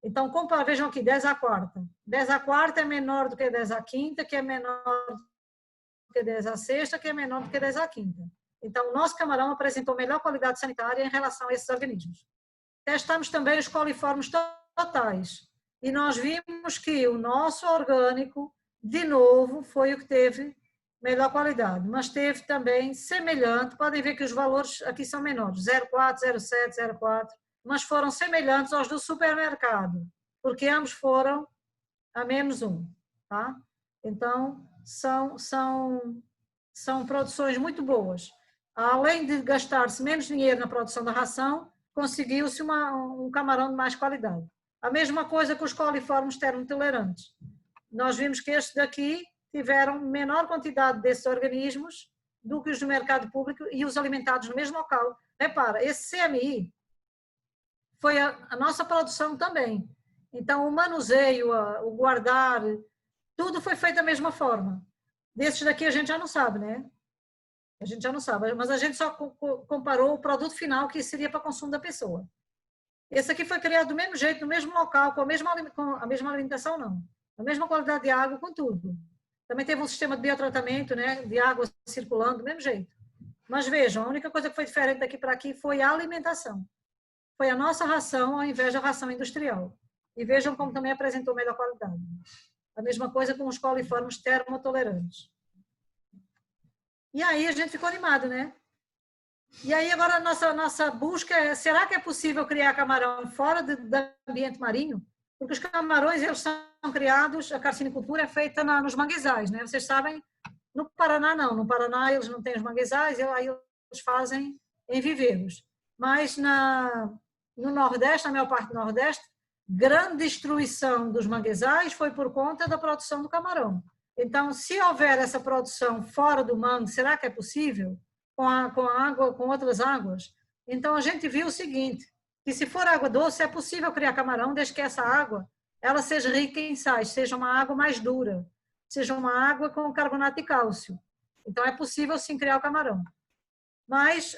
Então, vejam aqui, 10/4. 10/4 é menor do que 10/5, que é menor do que 10/6, que é menor do que 10/5. Então, o nosso camarão apresentou melhor qualidade sanitária em relação a esses organismos. Testamos também os coliformes totais. E nós vimos que o nosso orgânico, de novo, foi o que teve melhor qualidade, mas teve também semelhante, podem ver que os valores aqui são menores, 0,4, 0,7, 0,4, mas foram semelhantes aos do supermercado, porque ambos foram a -1, tá? Então, são produções muito boas. Além de gastar-se menos dinheiro na produção da ração, conseguiu-se um camarão de mais qualidade. A mesma coisa com os coliformes termotolerantes. Nós vimos que estes daqui tiveram menor quantidade desses organismos do que os do mercado público e os alimentados no mesmo local. Repara, esse CMI foi a nossa produção também. Então, o manuseio, o guardar, tudo foi feito da mesma forma. Desses daqui a gente já não sabe, né? A gente já não sabe, mas a gente só comparou o produto final que seria para consumo da pessoa. Esse aqui foi criado do mesmo jeito, no mesmo local, com a mesma alimentação, não. A mesma qualidade de água, com tudo. Também teve um sistema de biotratamento, né, de água circulando do mesmo jeito. Mas vejam, a única coisa que foi diferente daqui para aqui foi a alimentação. Foi a nossa ração ao invés da ração industrial. E vejam como também apresentou melhor qualidade. A mesma coisa com os coliformes termotolerantes. E aí a gente ficou animado, né? E aí agora a nossa busca é, será que é possível criar camarão fora do ambiente marinho? Porque os camarões, eles são criados, a carcinicultura é feita nos manguezais, né? Vocês sabem, no Paraná não. No Paraná eles não têm os manguezais, aí eles fazem em viveiros. Mas no Nordeste, na maior parte do Nordeste, grande destruição dos manguezais foi por conta da produção do camarão. Então, se houver essa produção fora do mangue, será que é possível? Com a água, com outras águas? Então, a gente viu o seguinte, que se for água doce, é possível criar camarão, desde que essa água ela seja rica em sais, seja uma água mais dura, seja uma água com carbonato de cálcio. Então, é possível sim criar o camarão. Mas,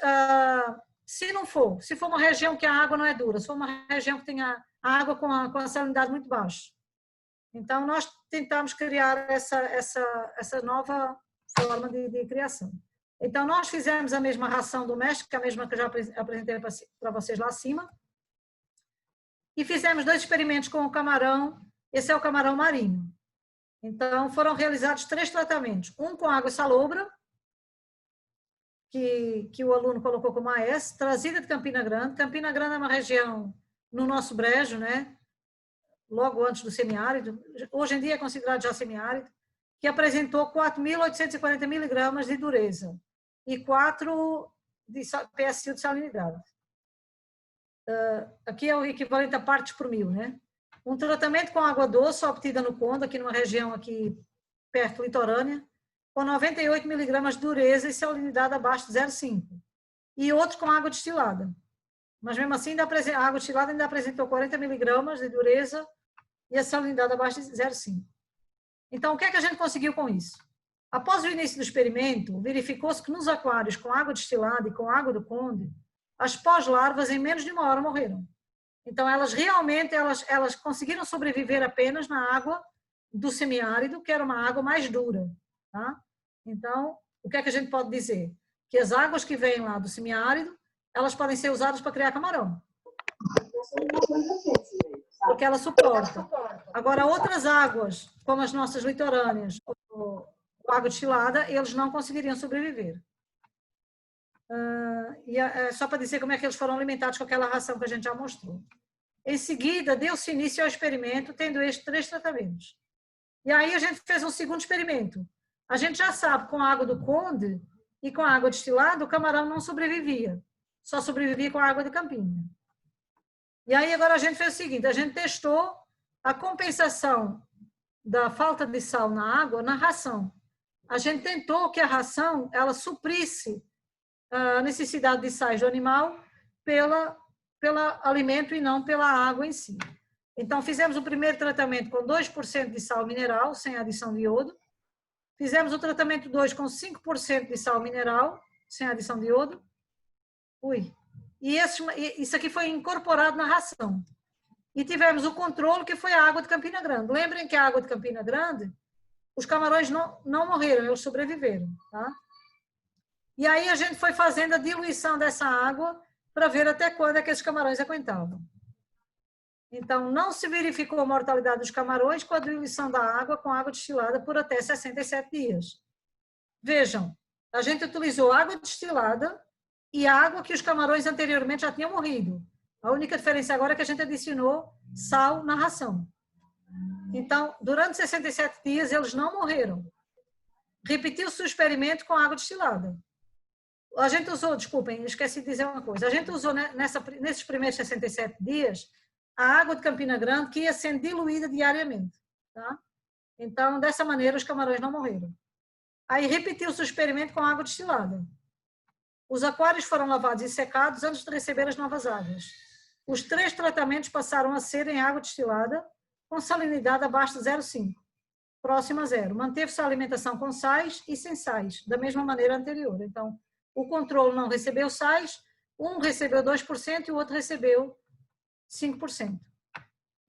se não for, se for uma região que a água não é dura, se for uma região que tem a água com a salinidade muito baixa, então nós tentamos criar essa nova forma de criação. Então, nós fizemos a mesma ração doméstica, a mesma que eu já apresentei para vocês lá acima, e fizemos 2 experimentos com o camarão, esse é o camarão marinho. Então, foram realizados 3 tratamentos, um com água salobra, que o aluno colocou como AS, trazida de Campina Grande. Campina Grande é uma região no nosso brejo, né? Logo antes do semiárido, hoje em dia é considerado já semiárido, que apresentou 4.840 miligramas de dureza e 4 de PSU de salinidade. Aqui é o equivalente a partes por 1000, né? Um tratamento com água doce obtida no Conde, aqui numa região aqui perto litorânea, com 98 miligramas de dureza e salinidade abaixo de 0,5. E outro com água destilada. Mas mesmo assim, a água destilada ainda apresentou 40 miligramas de dureza e a salinidade abaixo de 0,5. Então, o que é que a gente conseguiu com isso? Após o início do experimento, verificou-se que nos aquários com água destilada e com água do Conde, as pós-larvas em menos de 1 hora morreram. Então, elas realmente elas conseguiram sobreviver apenas na água do semiárido, que era uma água mais dura. Tá? Então, o que é que a gente pode dizer? Que as águas que vêm lá do semiárido, elas podem ser usadas para criar camarão. Porque ela suporta. Agora, outras águas, como as nossas litorâneas, ou água destilada, eles não conseguiriam sobreviver. Só para dizer como é que eles foram alimentados com aquela ração que a gente já mostrou. Em seguida, deu-se início ao experimento, tendo estes 3 tratamentos. E aí a gente fez um segundo experimento. A gente já sabe, com a água do Conde e com a água destilada, o camarão não sobrevivia. Só sobrevivia com a água de Campina. E aí agora a gente fez o seguinte, a gente testou a compensação da falta de sal na água na ração. A gente tentou que a ração ela suprisse a necessidade de sais do animal pelo alimento e não pela água em si. Então, fizemos o primeiro tratamento com 2% de sal mineral, sem adição de iodo. Fizemos o tratamento 2 com 5% de sal mineral, sem adição de iodo. E isso aqui foi incorporado na ração. E tivemos o controle, que foi a água de Campina Grande. Lembrem que a água de Campina Grande, os camarões não morreram, eles sobreviveram. Tá? E aí a gente foi fazendo a diluição dessa água para ver até quando é que esses camarões aguentavam. Então, não se verificou a mortalidade dos camarões com a diluição da água com água destilada por até 67 dias. Vejam, a gente utilizou água destilada e água que os camarões anteriormente já tinham morrido. A única diferença agora é que a gente adicionou sal na ração. Então, durante 67 dias, eles não morreram. Repetiu-se o experimento com água destilada. A gente usou, desculpem, esqueci de dizer uma coisa, a gente usou nesses primeiros 67 dias a água de Campina Grande que ia sendo diluída diariamente. Tá? Então, dessa maneira, os camarões não morreram. Aí repetiu-se o experimento com água destilada. Os aquários foram lavados e secados antes de receber as novas águas. Os 3 tratamentos passaram a ser em água destilada com salinidade abaixo de 0,5, próxima a 0. Manteve-se a alimentação com sais e sem sais, da mesma maneira anterior. Então, o controle não recebeu sais, um recebeu 2% e o outro recebeu 5%.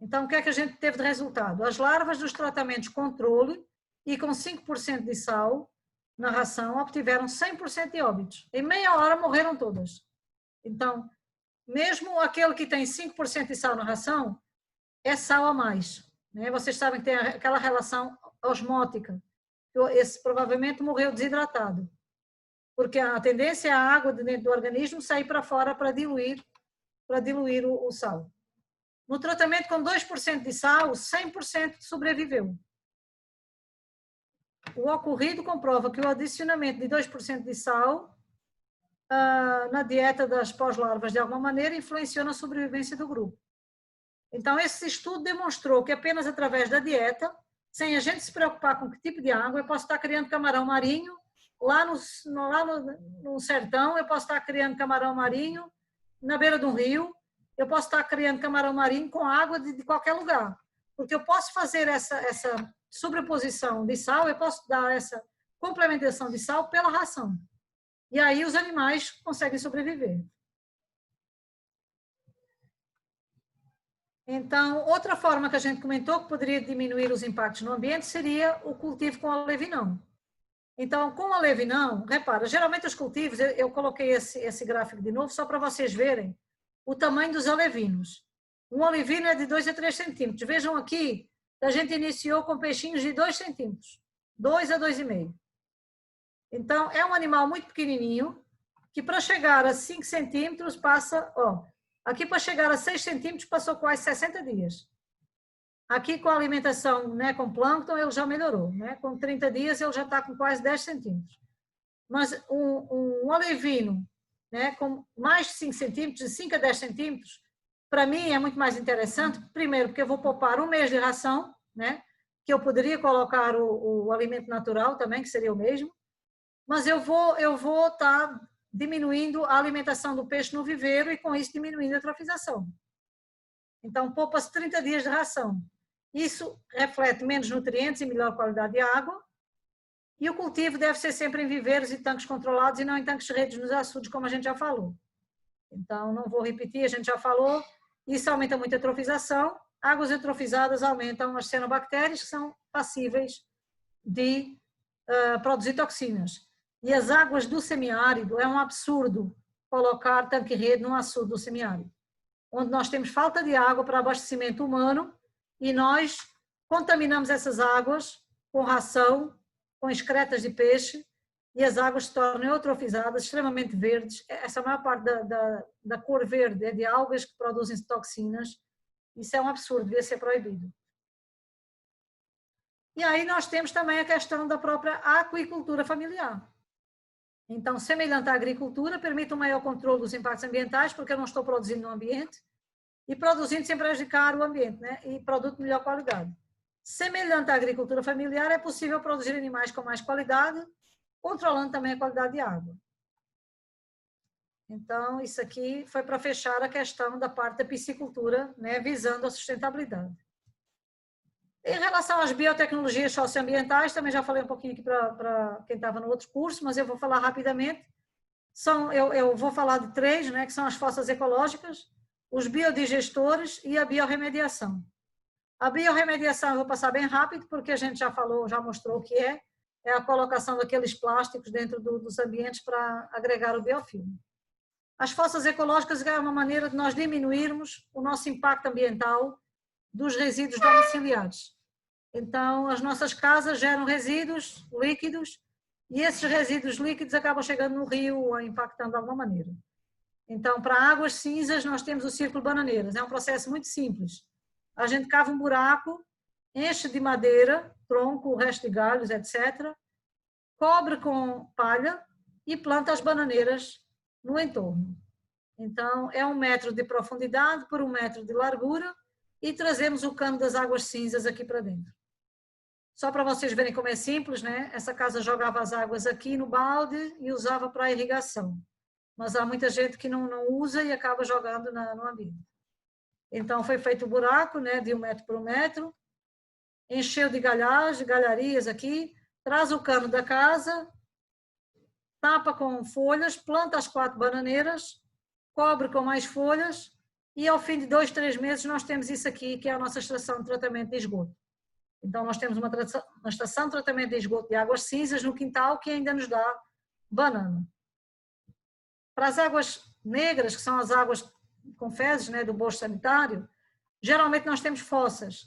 Então, o que é que a gente teve de resultado? As larvas dos tratamentos controle e com 5% de sal na ração obtiveram 100% de óbitos. Em meia hora morreram todas. Então, mesmo aquele que tem 5% de sal na ração, é sal a mais. Né? Vocês sabem que tem aquela relação osmótica. Esse provavelmente morreu desidratado. Porque a tendência é a água de dentro do organismo sair para fora para diluir o sal. No tratamento com 2% de sal, 100% sobreviveu. O ocorrido comprova que o adicionamento de 2% de sal na dieta das pós-larvas, de alguma maneira, influenciou na sobrevivência do grupo. Então, esse estudo demonstrou que apenas através da dieta, sem a gente se preocupar com que tipo de água, eu posso estar criando camarão marinho, lá no sertão, eu posso estar criando camarão marinho na beira de um rio, eu posso estar criando camarão marinho com água de qualquer lugar. Porque eu posso fazer essa sobreposição de sal, eu posso dar essa complementação de sal pela ração. E aí os animais conseguem sobreviver. Então, outra forma que a gente comentou que poderia diminuir os impactos no ambiente seria o cultivo com alevinão. Então, com alevinão, repara, geralmente os cultivos, eu coloquei esse gráfico de novo só para vocês verem o tamanho dos alevinos. Um alevino é de 2 a 3 centímetros. Vejam aqui, a gente iniciou com peixinhos de 2 centímetros, 2 a 2,5. Então, é um animal muito pequenininho, que para chegar a 5 centímetros passa, aqui para chegar a 6 centímetros passou quase 60 dias. Aqui com a alimentação, né, com plâncton, ele já melhorou, né? Com 30 dias ele já está com quase 10 centímetros. Mas um alevino, né, com mais de 5 centímetros, de 5 a 10 centímetros, para mim é muito mais interessante, primeiro porque eu vou poupar um mês de ração, né, que eu poderia colocar o alimento natural também, que seria o mesmo, mas eu vou estar diminuindo a alimentação do peixe no viveiro e com isso diminuindo a eutrofização. Então, poupa-se 30 dias de ração. Isso reflete menos nutrientes e melhor qualidade de água. E o cultivo deve ser sempre em viveiros e tanques controlados e não em tanques de redes nos açudes, como a gente já falou. Então, não vou repetir, a gente já falou. Isso aumenta muito a eutrofização. Águas eutrofizadas aumentam as cianobactérias, que são passíveis de produzir toxinas. E as águas do semiárido, é um absurdo colocar tanque-rede num açude do semiárido, onde nós temos falta de água para abastecimento humano e nós contaminamos essas águas com ração, com excretas de peixe e as águas se tornam eutrofizadas, extremamente verdes. Essa maior parte da cor verde é de algas que produzem toxinas. Isso é um absurdo, devia ser proibido. E aí nós temos também a questão da própria aquicultura familiar. Então, semelhante à agricultura, permite um maior controle dos impactos ambientais, porque eu não estou produzindo no ambiente, e produzindo sem prejudicar o ambiente, né? E produto de melhor qualidade. Semelhante à agricultura familiar, é possível produzir animais com mais qualidade, controlando também a qualidade de água. Então, isso aqui foi para fechar a questão da parte da piscicultura, né, visando a sustentabilidade. Em relação às biotecnologias socioambientais, também já falei um pouquinho aqui para quem estava no outro curso, mas eu vou falar rapidamente. Eu vou falar de 3, né, que são as fossas ecológicas, os biodigestores e a biorremediação. A biorremediação eu vou passar bem rápido, porque a gente já falou, já mostrou o que é a colocação daqueles plásticos dentro dos ambientes para agregar o biofilme. As fossas ecológicas é uma maneira de nós diminuirmos o nosso impacto ambiental dos resíduos domiciliares. Então, as nossas casas geram resíduos líquidos e esses resíduos líquidos acabam chegando no rio ou impactando de alguma maneira. Então, para águas cinzas, nós temos o círculo Bananeiras. É um processo muito simples. A gente cava um buraco, enche de madeira, tronco, o resto de galhos, etc., cobre com palha e planta as bananeiras no entorno. Então, é 1 metro de profundidade por 1 metro de largura e trazemos o cano das águas cinzas aqui para dentro. Só para vocês verem como é simples, né? Essa casa jogava as águas aqui no balde e usava para irrigação. Mas há muita gente que não usa e acaba jogando no ambiente. Então, foi feito o buraco, né, de 1 metro por 1 metro, encheu de galharias aqui, traz o cano da casa, tapa com folhas, planta as 4 bananeiras, cobre com mais folhas e ao fim de 2, 3 meses nós temos isso aqui, que é a nossa estação de tratamento de esgoto. Então nós temos uma estação de tratamento de esgoto de águas cinzas no quintal que ainda nos dá banana. Para as águas negras, que são as águas com fezes, né, do bojo sanitário, geralmente nós temos fossas.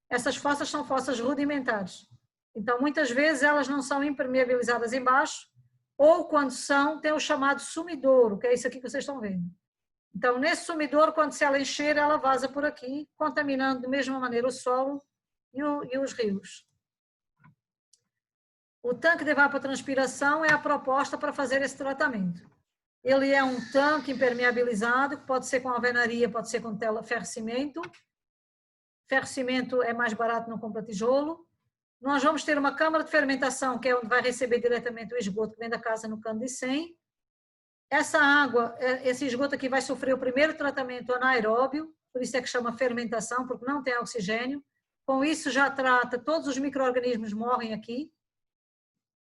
Essas fossas são fossas rudimentares. Então muitas vezes elas não são impermeabilizadas embaixo, ou quando são, tem o chamado sumidouro, que é isso aqui que vocês estão vendo. Então, nesse sumidouro, quando se ela encher, ela vaza por aqui, contaminando da mesma maneira o solo e os rios. O tanque de evapotranspiração é a proposta para fazer esse tratamento. Ele é um tanque impermeabilizado, que pode ser com alvenaria, pode ser com ferro-cimento. Ferro-cimento é mais barato, não compra tijolo. Nós vamos ter uma câmara de fermentação, que é onde vai receber diretamente o esgoto que vem da casa no cano de 100. Essa água, esse esgoto aqui vai sofrer o primeiro tratamento anaeróbio, por isso é que chama fermentação, porque não tem oxigênio. Com isso já trata, todos os micro-organismos morrem aqui.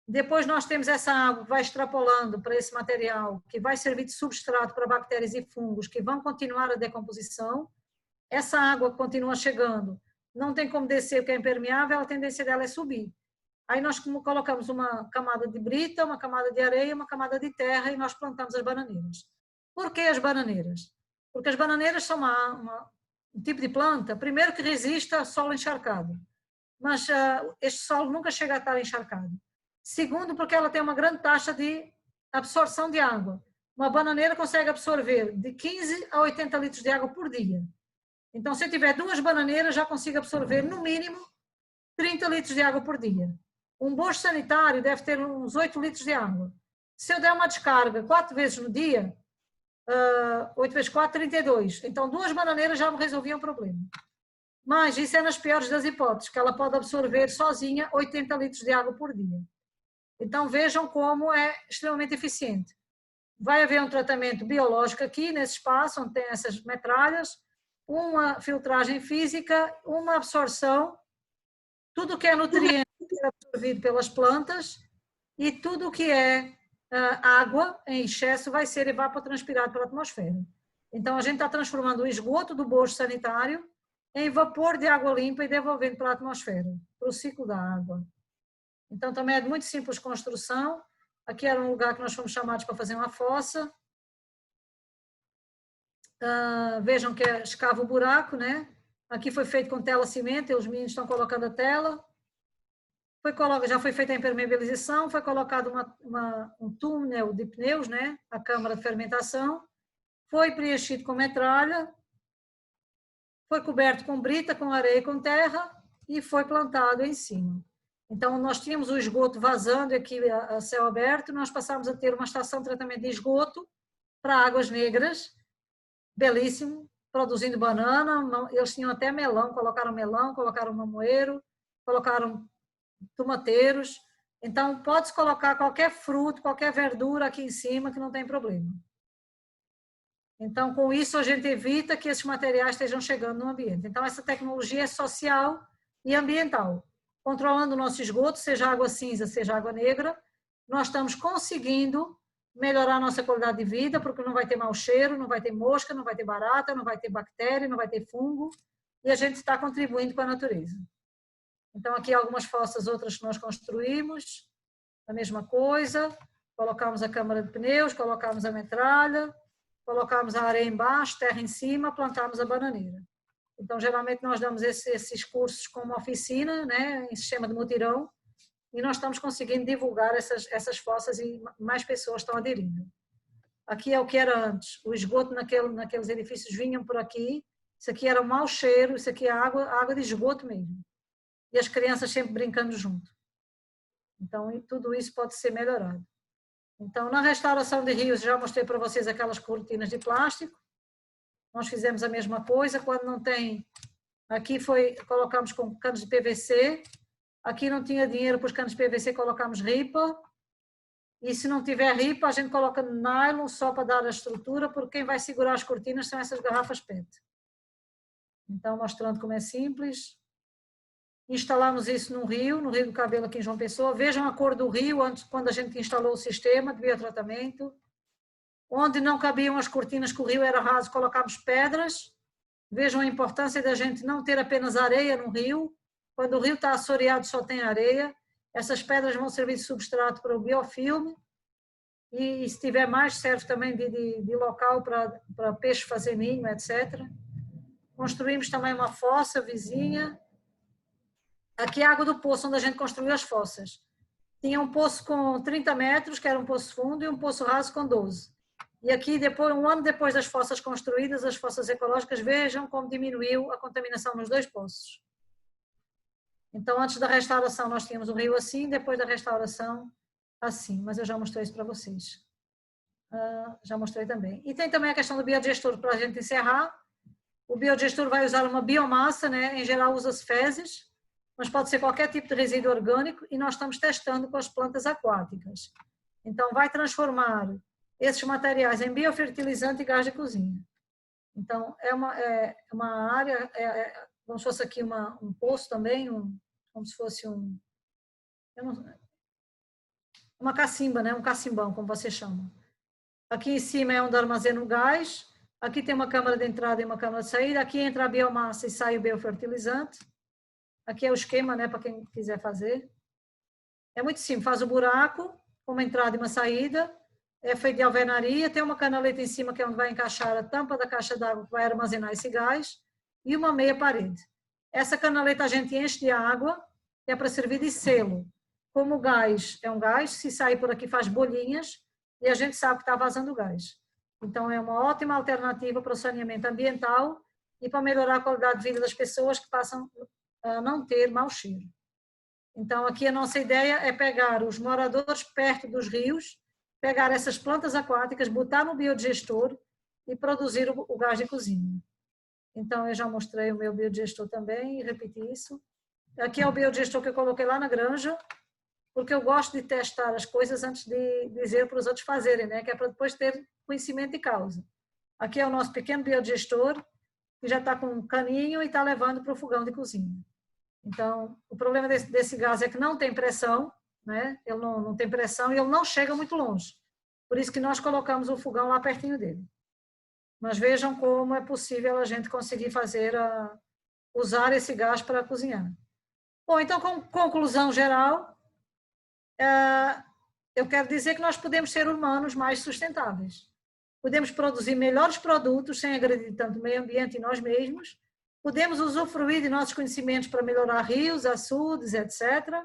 Depois nós temos essa água que vai extrapolando para esse material, que vai servir de substrato para bactérias e fungos, que vão continuar a decomposição. Essa água continua chegando, não tem como descer porque é impermeável, a tendência dela é subir. Aí nós colocamos uma camada de brita, uma camada de areia, uma camada de terra e nós plantamos as bananeiras. Por que as bananeiras? Porque as bananeiras são um tipo de planta, primeiro que resiste a solo encharcado, mas este solo nunca chega a estar encharcado. Segundo, porque ela tem uma grande taxa de absorção de água. Uma bananeira consegue absorver de 15 a 80 litros de água por dia. Então, se eu tiver 2 bananeiras, já consigo absorver, no mínimo, 30 litros de água por dia. Um bojo sanitário deve ter uns 8 litros de água. Se eu der uma descarga 4 vezes no dia, 8 vezes 4, 32. Então, 2 bananeiras já me resolviam o problema. Mas isso é nas piores das hipóteses, que ela pode absorver sozinha 80 litros de água por dia. Então, vejam como é extremamente eficiente. Vai haver um tratamento biológico aqui, nesse espaço, onde tem essas metralhas, uma filtragem física, uma absorção, tudo que é nutriente é absorvido pelas plantas e tudo que é água em excesso vai ser evapotranspirado pela atmosfera. Então, a gente está transformando o esgoto do bojo sanitário em vapor de água limpa e devolvendo para a atmosfera, para o ciclo da água. Então, também é de muito simples construção. Aqui era um lugar que nós fomos chamados para fazer uma fossa. Vejam que escava o buraco, né? Aqui foi feito com tela cimento, e os meninos estão colocando a tela. já foi feita a impermeabilização, foi colocado um túnel de pneus, né? A câmara de fermentação, foi preenchido com metralha, foi coberto com brita, com areia e com terra e foi plantado em cima. Então, nós tínhamos o esgoto vazando aqui a céu aberto, nós passámos a ter uma estação de tratamento de esgoto para águas negras, belíssimo, produzindo banana, eles tinham até melão, colocaram mamoeiro, colocaram tomateiros, então pode-se colocar qualquer fruto, qualquer verdura aqui em cima que não tem problema. Então, com isso a gente evita que esses materiais estejam chegando no ambiente. Então, essa tecnologia é social e ambiental. Controlando o nosso esgoto, seja água cinza, seja água negra, nós estamos conseguindo melhorar a nossa qualidade de vida, porque não vai ter mau cheiro, não vai ter mosca, não vai ter barata, não vai ter bactéria, não vai ter fungo, e a gente está contribuindo com a natureza. Então, aqui algumas fossas, outras que nós construímos, a mesma coisa, colocamos a câmara de pneus, colocamos a metralha, colocamos a areia embaixo, terra em cima, plantamos a bananeira. Então, geralmente nós damos esses cursos como oficina, né, em sistema de mutirão, e nós estamos conseguindo divulgar essas fossas e mais pessoas estão aderindo. Aqui é o que era antes, o esgoto naqueles edifícios vinham por aqui, isso aqui era um mau cheiro, isso aqui é água de esgoto mesmo. E as crianças sempre brincando junto. Então, tudo isso pode ser melhorado. Então, na restauração de rios, já mostrei para vocês aquelas cortinas de plástico. Nós fizemos a mesma coisa, quando não tem... Aqui colocamos com canos de PVC, aqui não tinha dinheiro para os canos de PVC, colocamos ripa, e se não tiver ripa, a gente coloca nylon só para dar a estrutura, porque quem vai segurar as cortinas são essas garrafas PET. Então, mostrando como é simples. Instalamos isso no Rio do Cabelo aqui em João Pessoa. Vejam a cor do rio quando a gente instalou o sistema de biotratamento. Onde não cabiam as cortinas, que o rio era raso, colocámos pedras. Vejam a importância da gente não ter apenas areia no rio. Quando o rio está assoreado, só tem areia. Essas pedras vão servir de substrato para o biofilme. E se tiver mais, serve também de local para peixe fazer ninho, etc. Construímos também uma fossa vizinha. Aqui é a água do poço, onde a gente construiu as fossas. Tinha um poço com 30 metros, que era um poço fundo, e um poço raso com 12. E aqui, um ano depois das fossas construídas, as fossas ecológicas, vejam como diminuiu a contaminação nos dois poços. Então, antes da restauração, nós tínhamos o rio assim, depois da restauração, assim. Mas eu já mostrei isso para vocês. Já mostrei também. E tem também a questão do biodigestor, para a gente encerrar. O biodigestor vai usar uma biomassa, né? Em geral usa-se fezes, mas pode ser qualquer tipo de resíduo orgânico, e nós estamos testando com as plantas aquáticas. Então, vai transformar esses materiais em biofertilizante e gás de cozinha. Então, é uma área, como se fosse aqui um poço também, como se fosse uma cacimba, né? Um cacimbão, como vocês chamam. Aqui em cima é onde armazena o gás, aqui tem uma câmara de entrada e uma câmara de saída, aqui entra a biomassa e sai o biofertilizante. Aqui é o esquema, né, para quem quiser fazer. É muito simples, faz o buraco, uma entrada e uma saída, é feito de alvenaria, tem uma canaleta em cima que é onde vai encaixar a tampa da caixa d'água que vai armazenar esse gás, e uma meia parede. Essa canaleta a gente enche de água, que é para servir de selo. Como o gás é um gás, se sair por aqui faz bolinhas, e a gente sabe que está vazando o gás. Então é uma ótima alternativa para o saneamento ambiental e para melhorar a qualidade de vida das pessoas que passam a não ter mau cheiro. Então, aqui a nossa ideia é pegar os moradores perto dos rios, pegar essas plantas aquáticas, botar no biodigestor e produzir o gás de cozinha. Então, eu já mostrei o meu biodigestor também e repeti isso. Aqui é o biodigestor que eu coloquei lá na granja, porque eu gosto de testar as coisas antes de dizer para os outros fazerem, né? Que é para depois ter conhecimento de causa. Aqui é o nosso pequeno biodigestor, que já está com um caninho e está levando para o fogão de cozinha. Então, o problema desse gás é que não tem pressão, né? Ele não tem pressão e ele não chega muito longe. Por isso que nós colocamos o fogão lá pertinho dele. Mas vejam como é possível a gente conseguir usar esse gás para cozinhar. Bom, então, com conclusão geral, eu quero dizer que nós podemos ser humanos mais sustentáveis. Podemos produzir melhores produtos sem agredir tanto o meio ambiente e nós mesmos. Podemos usufruir de nossos conhecimentos para melhorar rios, açudes, etc.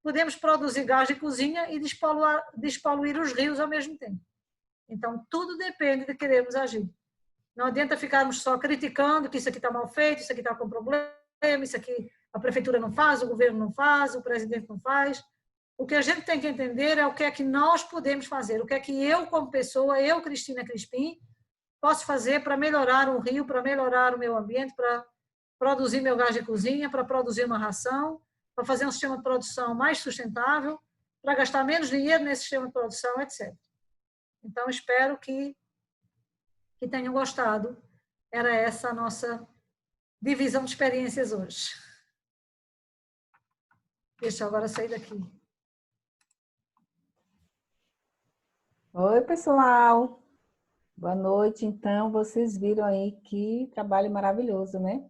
podemos produzir gás de cozinha e despoluir os rios ao mesmo tempo. Então, tudo depende de querermos agir. Não adianta ficarmos só criticando que isso aqui está mal feito, isso aqui está com problema, isso aqui a prefeitura não faz, o governo não faz, o presidente não faz. O que a gente tem que entender é o que é que nós podemos fazer, o que é que eu, como pessoa, eu, Cristina Crispim, posso fazer para melhorar o rio, para melhorar o meu ambiente, para produzir meu gás de cozinha, para produzir uma ração, para fazer um sistema de produção mais sustentável, para gastar menos dinheiro nesse sistema de produção, etc. Então, espero que tenham gostado. Era essa a nossa divisão de experiências hoje. Deixa eu agora sair daqui. Oi, pessoal. Boa noite. Então, vocês viram aí que trabalho maravilhoso, né?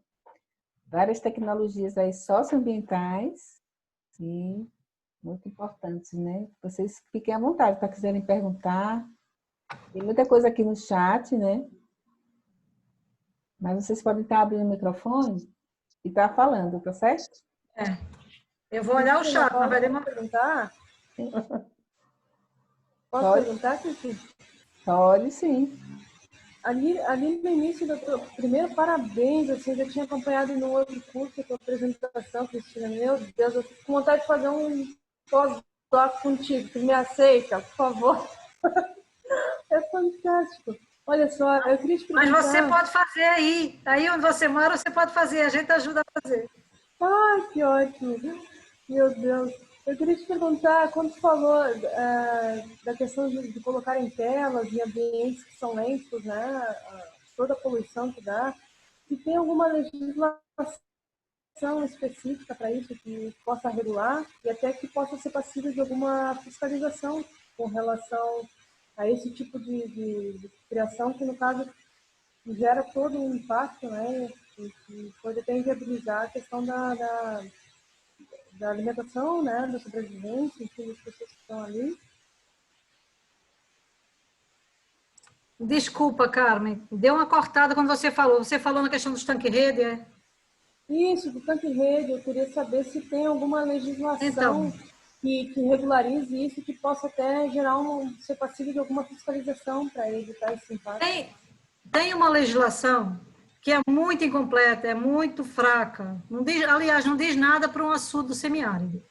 Várias tecnologias aí socioambientais e muito importantes, né? Vocês fiquem à vontade para quiserem perguntar. Tem muita coisa aqui no chat, né? Mas vocês podem estar abrindo o microfone e estar falando, tá certo? É. Eu vou olhar o chat, mas vai demorar. Perguntar? Posso Pode? perguntar, Cristina? Pode, sim. Ali no início primeiro, parabéns, assim, eu já tinha acompanhado no outro curso a tua apresentação, Cristina. Meu Deus, eu fico com vontade de fazer um pós-doc contigo. Tu me aceita, por favor? É fantástico. Olha só, eu queria te perguntar... Mas você pode fazer aí. Aí onde você mora, você pode fazer. A gente ajuda a fazer. Ai, que ótimo. Meu Deus. Eu queria te perguntar, quando tu falou da questão de colocar em telas em ambientes que são lentos, né? Toda a poluição que dá, se tem alguma legislação específica para isso que possa regular e até que possa ser passível de alguma fiscalização com relação a esse tipo de criação que, no caso, gera todo um impacto, né? E pode até inviabilizar a questão da alimentação, né, da sobrevivência, enfim, das pessoas que estão ali. Desculpa, Carmen. Deu uma cortada quando você falou. Você falou na questão dos tanque-rede, é? Isso, do tanque-rede, eu queria saber se tem alguma legislação que regularize isso, que possa até gerar ser passível de alguma fiscalização para evitar esse impacto. Tem uma legislação que é muito incompleta, é muito fraca. Não diz, aliás, não diz nada para um açude semiárido.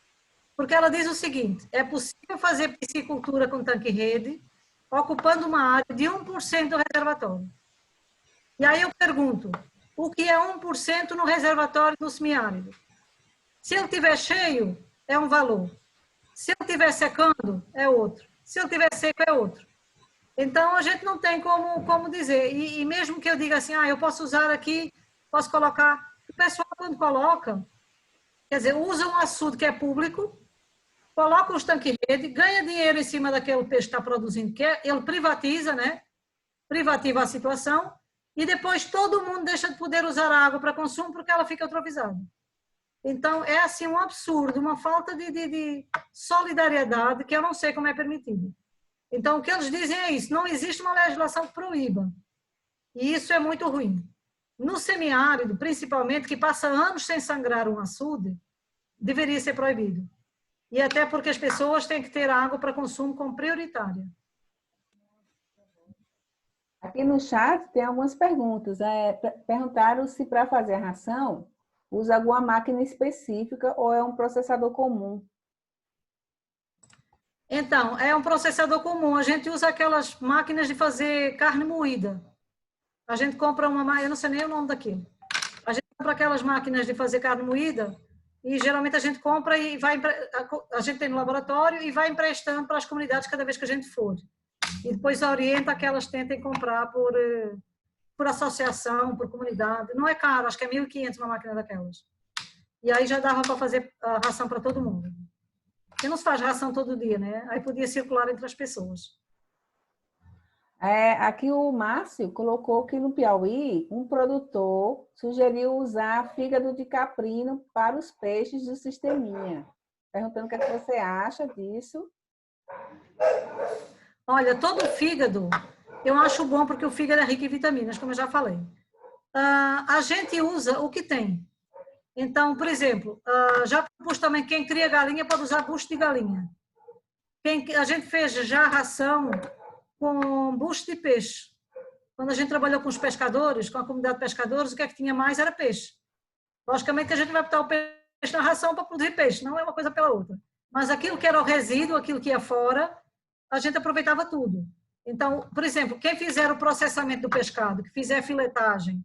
Porque ela diz o seguinte, é possível fazer piscicultura com tanque-rede, ocupando uma área de 1% do reservatório. E aí eu pergunto, o que é 1% no reservatório do semiárido? Se ele estiver cheio, é um valor. Se ele estiver secando, é outro. Se ele estiver seco, é outro. Então, a gente não tem como dizer. E mesmo que eu diga assim, eu posso usar aqui, posso colocar... O pessoal, quando coloca, quer dizer, usa um açude que é público, coloca os tanques-rede, ganha dinheiro em cima daquele peixe que está produzindo, que ele privatiza, né? Privativa a situação, e depois todo mundo deixa de poder usar a água para consumo porque ela fica eutrofizada. Então, é assim um absurdo, uma falta de solidariedade que eu não sei como é permitido. Então, o que eles dizem é isso, não existe uma legislação que proíba. E isso é muito ruim. No semiárido, principalmente, que passa anos sem sangrar um açude, deveria ser proibido. E até porque as pessoas têm que ter água para consumo como prioritária. Aqui no chat tem algumas perguntas. Perguntaram se para fazer a ração usa alguma máquina específica ou é um processador comum. Então, é um processador comum. A gente usa aquelas máquinas de fazer carne moída. A gente compra eu não sei nem o nome daquilo. A gente compra aquelas máquinas de fazer carne moída e geralmente a gente compra e a gente tem no laboratório e vai emprestando para as comunidades cada vez que a gente for. E depois orienta que elas tentem comprar por associação, por comunidade. Não é caro, acho que é 1.500 uma máquina daquelas. E aí já dava para fazer a ração para todo mundo. Porque não se faz ração todo dia, né? Aí podia circular entre as pessoas. Aqui o Márcio colocou que no Piauí, um produtor sugeriu usar fígado de caprino para os peixes do sisteminha. Perguntando o que você acha disso. Olha, todo o fígado, eu acho bom porque o fígado é rico em vitaminas, como eu já falei. A gente usa o que tem. Então, por exemplo, já propus também quem cria galinha pode usar bucho de galinha. A gente fez já ração com bucho de peixe. Quando a gente trabalhou com os pescadores, com a comunidade de pescadores, o que é que tinha mais era peixe. Logicamente que a gente vai botar o peixe na ração para produzir peixe, não é uma coisa pela outra. Mas aquilo que era o resíduo, aquilo que ia fora, a gente aproveitava tudo. Então, por exemplo, quem fizer o processamento do pescado, que fizer a filetagem,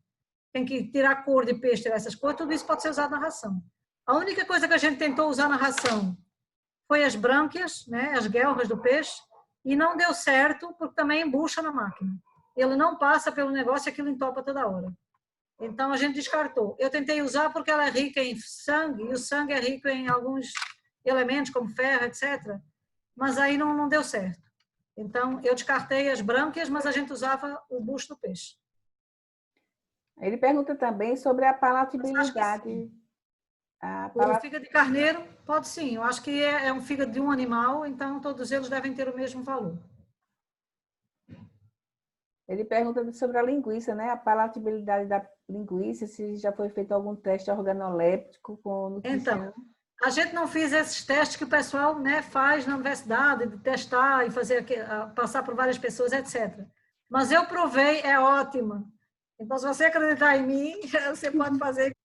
tem que tirar a cor de peixe, tirar essas coisas, tudo isso pode ser usado na ração. A única coisa que a gente tentou usar na ração foi as brânquias, né, as guelras do peixe, e não deu certo, porque também embucha na máquina. Ele não passa pelo negócio e aquilo entopa toda hora. Então, a gente descartou. Eu tentei usar porque ela é rica em sangue, e o sangue é rico em alguns elementos, como ferro, etc. Mas aí não deu certo. Então, eu descartei as brânquias, mas a gente usava o bucho do peixe. Ele pergunta também sobre a palatabilidade. O fígado de carneiro, pode sim. Eu acho que é um fígado de um animal, então todos eles devem ter o mesmo valor. Ele pergunta sobre a linguiça, né? A palatabilidade da linguiça, se já foi feito algum teste organoléptico com nutrição. Então, a gente não fez esses testes que o pessoal, né, faz na universidade, de testar e fazer passar por várias pessoas, etc. Mas eu provei, é ótima. Então, se você acreditar em mim, você pode fazer.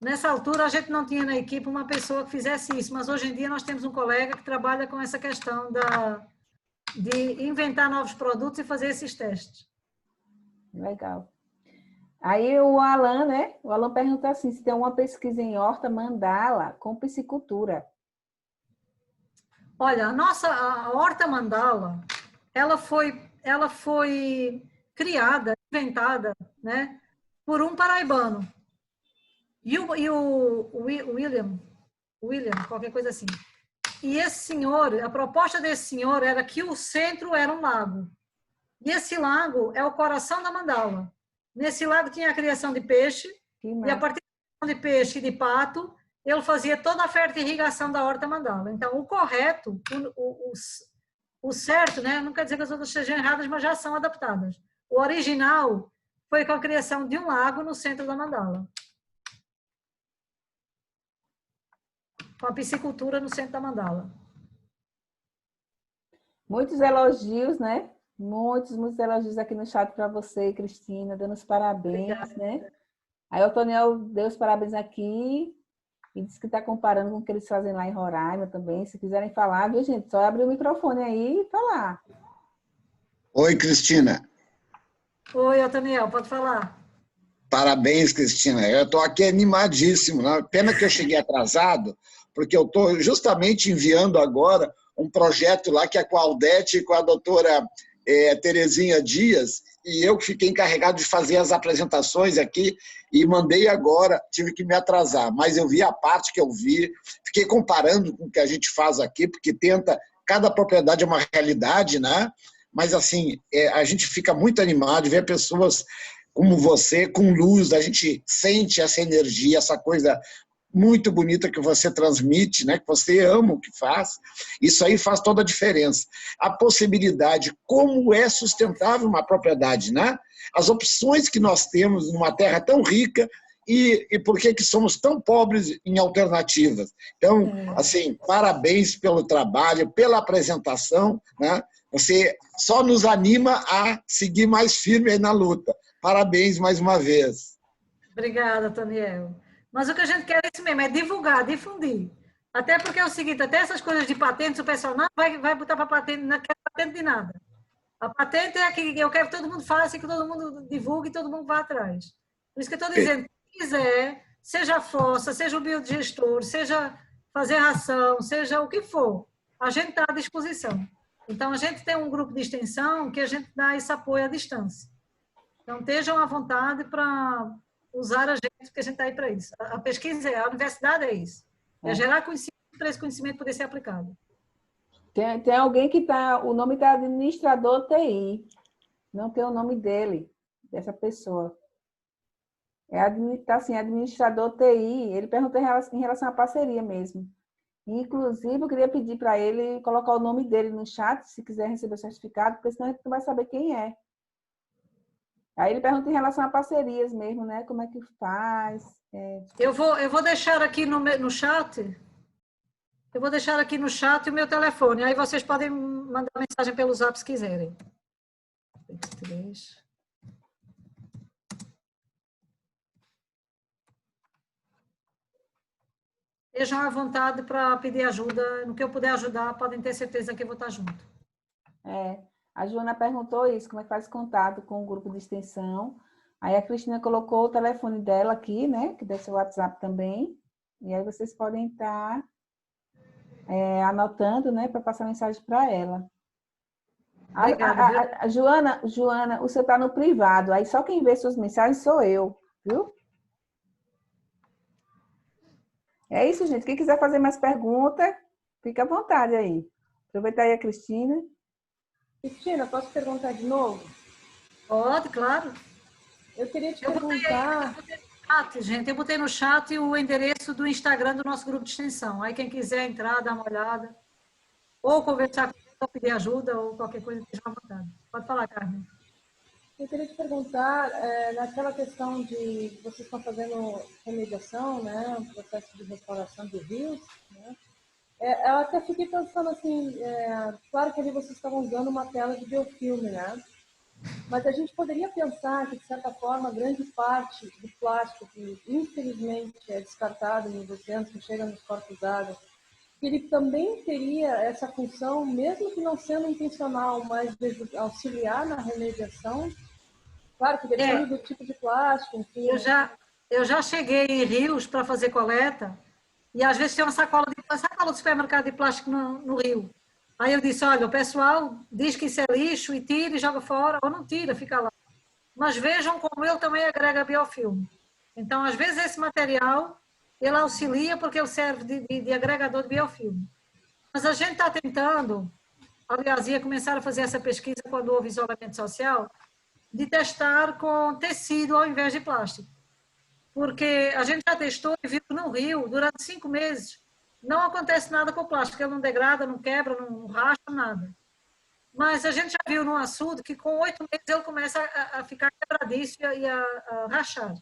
Nessa altura, a gente não tinha na equipe uma pessoa que fizesse isso, mas hoje em dia nós temos um colega que trabalha com essa questão de inventar novos produtos e fazer esses testes. Legal. Aí o Alan, né? O Alan pergunta assim, se tem uma pesquisa em horta mandala com piscicultura. Olha, a horta mandala, ela foi criada, inventada, né, por um paraibano. E o William, qualquer coisa assim. E esse senhor, a proposta desse senhor era que o centro era um lago. E esse lago é o coração da mandala. Nesse lago tinha a criação de peixe, e a partir da criação de peixe e de pato, ele fazia toda a fertirrigação da horta mandala. Então, o correto, o certo, né? Não quer dizer que as outras sejam erradas, mas já são adaptadas. O original foi com a criação de um lago no centro da mandala. Com a piscicultura no centro da mandala. Muitos elogios, né? Muitos elogios aqui no chat para você, Cristina, dando os parabéns, obrigada, né? Aí o Toniel deu os parabéns aqui e disse que está comparando com o que eles fazem lá em Roraima também. Se quiserem falar, viu, gente? Só abrir o microfone aí e falar. Oi, Cristina. Oi, Toniel, pode falar. Parabéns, Cristina. Eu estou aqui animadíssimo, né? Pena que eu cheguei atrasado, porque eu estou justamente enviando agora um projeto lá que é com a Aldete e com a doutora Terezinha Dias, e eu fiquei encarregado de fazer as apresentações aqui e mandei agora, tive que me atrasar, mas eu vi a parte que eu vi, fiquei comparando com o que a gente faz aqui, porque cada propriedade é uma realidade, né? Mas assim, a gente fica muito animado de ver pessoas como você, com luz, a gente sente essa energia, essa coisa muito bonita que você transmite, né? Que você ama o que faz, isso aí faz toda a diferença. A possibilidade, como é sustentável uma propriedade, né? As opções que nós temos numa terra tão rica e por que somos tão pobres em alternativas. Então, assim, parabéns pelo trabalho, pela apresentação, né? Você só nos anima a seguir mais firme aí na luta. Parabéns mais uma vez. Obrigada, Toniel. Mas o que a gente quer é isso mesmo, é divulgar, difundir. Até porque é o seguinte, até essas coisas de patentes, o pessoal não vai botar para patente, não quer patente de nada. A patente é que eu quero que todo mundo faça, que todo mundo divulgue e todo mundo vá atrás. Por isso que eu estou dizendo, se quiser, seja a fossa, seja o biodigestor, seja fazer ração, seja o que for, a gente está à disposição. Então, a gente tem um grupo de extensão que a gente dá esse apoio à distância. Então, estejam à vontade para usar a gente, porque a gente está aí para isso. A pesquisa a universidade é isso. É gerar conhecimento para esse conhecimento poder ser aplicado. Tem alguém que está... O nome está administrador TI. Não tem o nome dele, dessa pessoa. Está assim, administrador TI. Ele perguntou em relação à parceria mesmo. Inclusive, eu queria pedir para ele colocar o nome dele no chat, se quiser receber o certificado, porque senão a gente não vai saber quem é. Aí ele pergunta em relação a parcerias mesmo, né? Como é que faz? Eu vou deixar aqui no chat. Eu vou deixar aqui no chat o meu telefone. Aí vocês podem mandar mensagem pelo Zap se quiserem. 23. Estejam à vontade para pedir ajuda. No que eu puder ajudar, podem ter certeza que eu vou estar junto. A Joana perguntou isso, como é que faz contato com o grupo de extensão. Aí a Cristina colocou o telefone dela aqui, né? Que deve ser o WhatsApp também. E aí vocês podem estar anotando, né? Para passar mensagem para ela. Obrigada, Joana, o seu está no privado. Aí só quem vê suas mensagens sou eu, viu? É isso, gente. Quem quiser fazer mais pergunta, fica à vontade aí. Aproveita aí a Cristina. Cristina, posso perguntar de novo? Pode, claro. Eu queria te perguntar... Eu botei no chat o endereço do Instagram do nosso grupo de extensão. Aí quem quiser entrar, dar uma olhada, ou conversar comigo, ou pedir ajuda, ou qualquer coisa, esteja à vontade. Pode falar, Carmen. Eu queria te perguntar, naquela questão de vocês estão fazendo remediação, né, um processo de restauração de rios, né? Eu até fiquei pensando assim, claro que ali vocês estavam usando uma tela de biofilme, né? Mas a gente poderia pensar que, de certa forma, grande parte do plástico que, infelizmente, é descartado nos oceanos, que chega nos corpos d'água, ele também teria essa função, mesmo que não sendo intencional, mas de auxiliar na remediação. Claro que depende do tipo de plástico, enfim. Eu já cheguei em rios para fazer coleta e às vezes tem uma sacola do supermercado de plástico no rio. Aí eu disse, olha, o pessoal diz que isso é lixo e tira e joga fora, ou não tira, fica lá. Mas vejam como ele também agrega biofilme. Então, às vezes, esse material, ele auxilia porque ele serve de agregador de biofilme. Mas a gente está tentando, aliás, ia começar a fazer essa pesquisa quando houve isolamento social, de testar com tecido ao invés de plástico. Porque a gente já testou e viu que no rio, durante 5 meses, não acontece nada com o plástico, ele não degrada, não quebra, não racha, nada. Mas a gente já viu no açude que com 8 meses ele começa a ficar quebradiço e a rachar.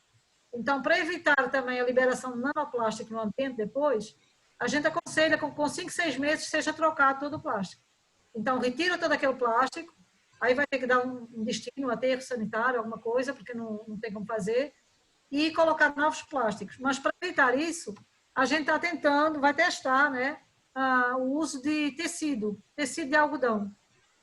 Então, para evitar também a liberação de nanoplástico no ambiente depois, a gente aconselha que com 5, 6 meses seja trocado todo o plástico. Então, retira todo aquele plástico, aí vai ter que dar um destino, um aterro sanitário, alguma coisa, porque não tem como fazer, e colocar novos plásticos. Mas para evitar isso, a gente está tentando, vai testar, né, o uso de tecido de algodão.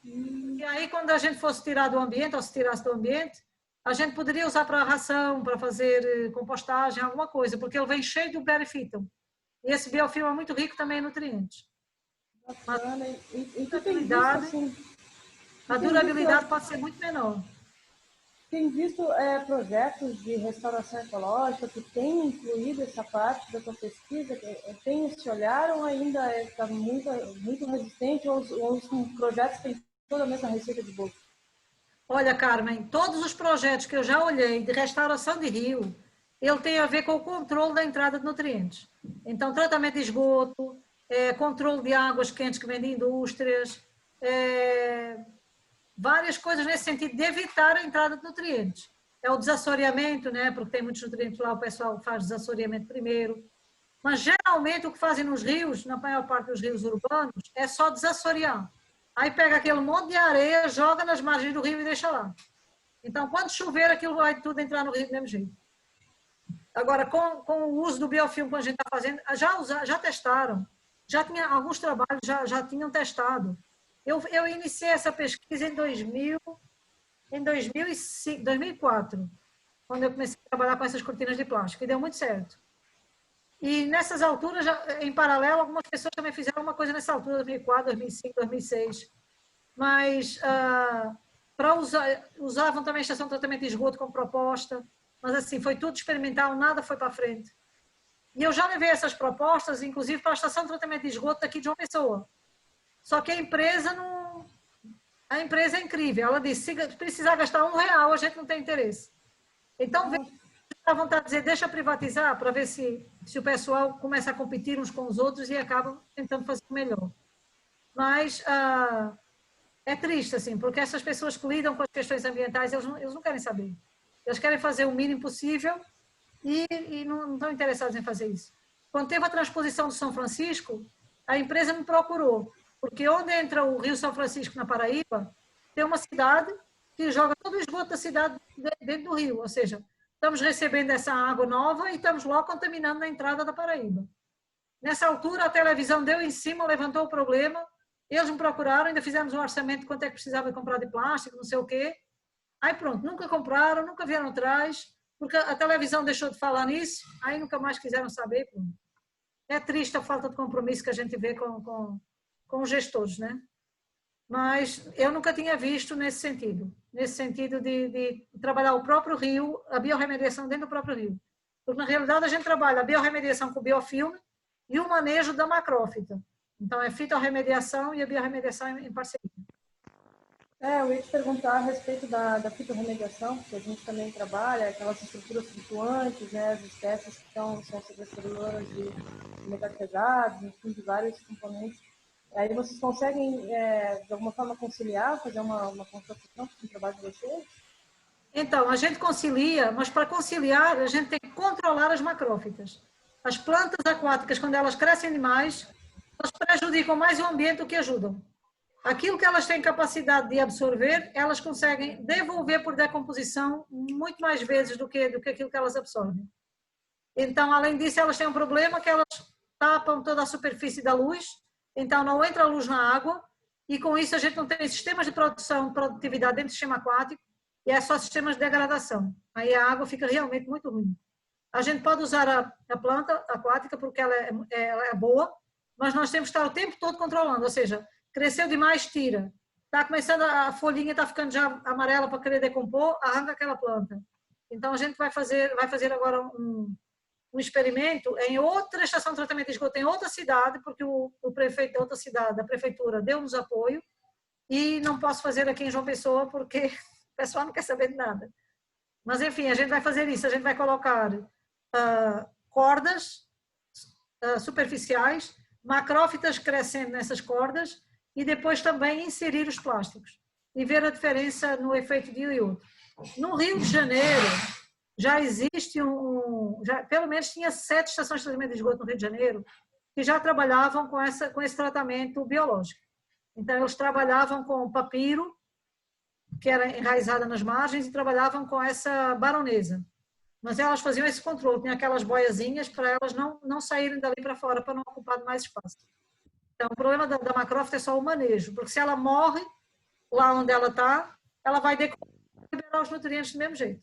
E aí, quando a gente fosse tirar do ambiente, ou se tirasse do ambiente, a gente poderia usar para ração, para fazer compostagem, alguma coisa, porque ele vem cheio de biofilme. E esse biofilme é muito rico também em nutrientes. Bacana. A durabilidade pode ser muito menor. Tem visto projetos de restauração ecológica que têm incluído essa parte da sua pesquisa? Tem esse olhar ou ainda está muito resistente ou os projetos têm toda a mesma receita de bolo? Olha, Carmen, todos os projetos que eu já olhei de restauração de rio, ele tem a ver com o controle da entrada de nutrientes. Então, tratamento de esgoto, controle de águas quentes que vêm de indústrias, várias coisas nesse sentido de evitar a entrada de nutrientes. É o desassoreamento, né? Porque tem muitos nutrientes lá, o pessoal faz desassoreamento primeiro. Mas, geralmente, o que fazem nos rios, na maior parte dos rios urbanos, é só desassorear. Aí pega aquele monte de areia, joga nas margens do rio e deixa lá. Então, quando chover, aquilo vai tudo entrar no rio do mesmo jeito. Agora, com o uso do biofilme que a gente está fazendo, já testaram. Já tinha alguns trabalhos, já tinham testado. Eu iniciei essa pesquisa em 2004, quando eu comecei a trabalhar com essas cortinas de plástico, e deu muito certo. E nessas alturas, em paralelo, algumas pessoas também fizeram uma coisa nessa altura, 2004, 2005, 2006. Mas usavam também a estação de tratamento de esgoto como proposta, mas assim, foi tudo experimental, nada foi para frente. E eu já levei essas propostas, inclusive, para a estação de tratamento de esgoto daqui de João Pessoa. Só que a empresa é incrível. Ela disse, se precisar gastar R$1, a gente não tem interesse. Então, dá vontade de dizer, deixa privatizar, para ver se o pessoal começa a competir uns com os outros e acabam tentando fazer o melhor. Mas É triste, assim, porque essas pessoas que lidam com as questões ambientais, eles não querem saber. Eles querem fazer o mínimo possível e não estão interessados em fazer isso. Quando teve a transposição do São Francisco, a empresa me procurou, porque onde entra o Rio São Francisco, na Paraíba, tem uma cidade que joga todo o esgoto da cidade dentro do rio, ou seja, estamos recebendo essa água nova e estamos logo contaminando na entrada da Paraíba. Nessa altura, a televisão deu em cima, levantou o problema, eles me procuraram, ainda fizemos um orçamento de quanto é que precisava comprar de plástico, não sei o quê. Aí pronto, nunca compraram, nunca vieram atrás, porque a televisão deixou de falar nisso, aí nunca mais quiseram saber. Pronto. É triste a falta de compromisso que a gente vê com os gestores, né? Mas eu nunca tinha visto nesse sentido de trabalhar o próprio rio, a biorremediação dentro do próprio rio. Porque, na realidade, a gente trabalha a biorremediação com o biofilme e o manejo da macrófita. Então, é fitorremediação e a biorremediação em parceria. Eu ia te perguntar a respeito da fitorremediação, que a gente também trabalha, aquelas estruturas flutuantes, né, as espécies que são sequestradoras de metais pesados, enfim, de vários componentes. Aí vocês conseguem, de alguma forma, conciliar, fazer uma constatação com o trabalho de vocês? Então, a gente concilia, mas para conciliar, a gente tem que controlar as macrófitas. As plantas aquáticas, quando elas crescem demais, elas prejudicam mais o ambiente do que ajudam. Aquilo que elas têm capacidade de absorver, elas conseguem devolver por decomposição muito mais vezes do que aquilo que elas absorvem. Então, além disso, elas têm um problema que elas tapam toda a superfície da luz, então não entra a luz na água, e com isso a gente não tem sistemas de produção, produtividade dentro do sistema aquático, e é só sistemas de degradação. Aí a água fica realmente muito ruim. A gente pode usar a planta aquática porque ela é boa, mas nós temos que estar o tempo todo controlando, ou seja, cresceu demais, tira. Está começando, a folhinha está ficando já amarela para querer decompor, arranca aquela planta. Então a gente vai fazer agora um experimento em outra estação de tratamento de esgoto, em outra cidade, porque o prefeito da outra cidade, a prefeitura, deu-nos apoio, e não posso fazer aqui em João Pessoa porque o pessoal não quer saber de nada. Mas, enfim, a gente vai fazer isso, a gente vai colocar cordas superficiais, macrófitas crescendo nessas cordas, e depois também inserir os plásticos e ver a diferença no efeito de um e outro. No Rio de Janeiro, já existe pelo menos tinha 7 estações de tratamento de esgoto no Rio de Janeiro que já trabalhavam com esse tratamento biológico. Então, eles trabalhavam com papiro, que era enraizada nas margens, e trabalhavam com essa baronesa. Mas elas faziam esse controle, tinha aquelas boiazinhas para elas não saírem dali para fora, para não ocupar mais espaço. Então, o problema da macrófita é só o manejo, porque se ela morre lá onde ela está, ela vai liberar os nutrientes do mesmo jeito.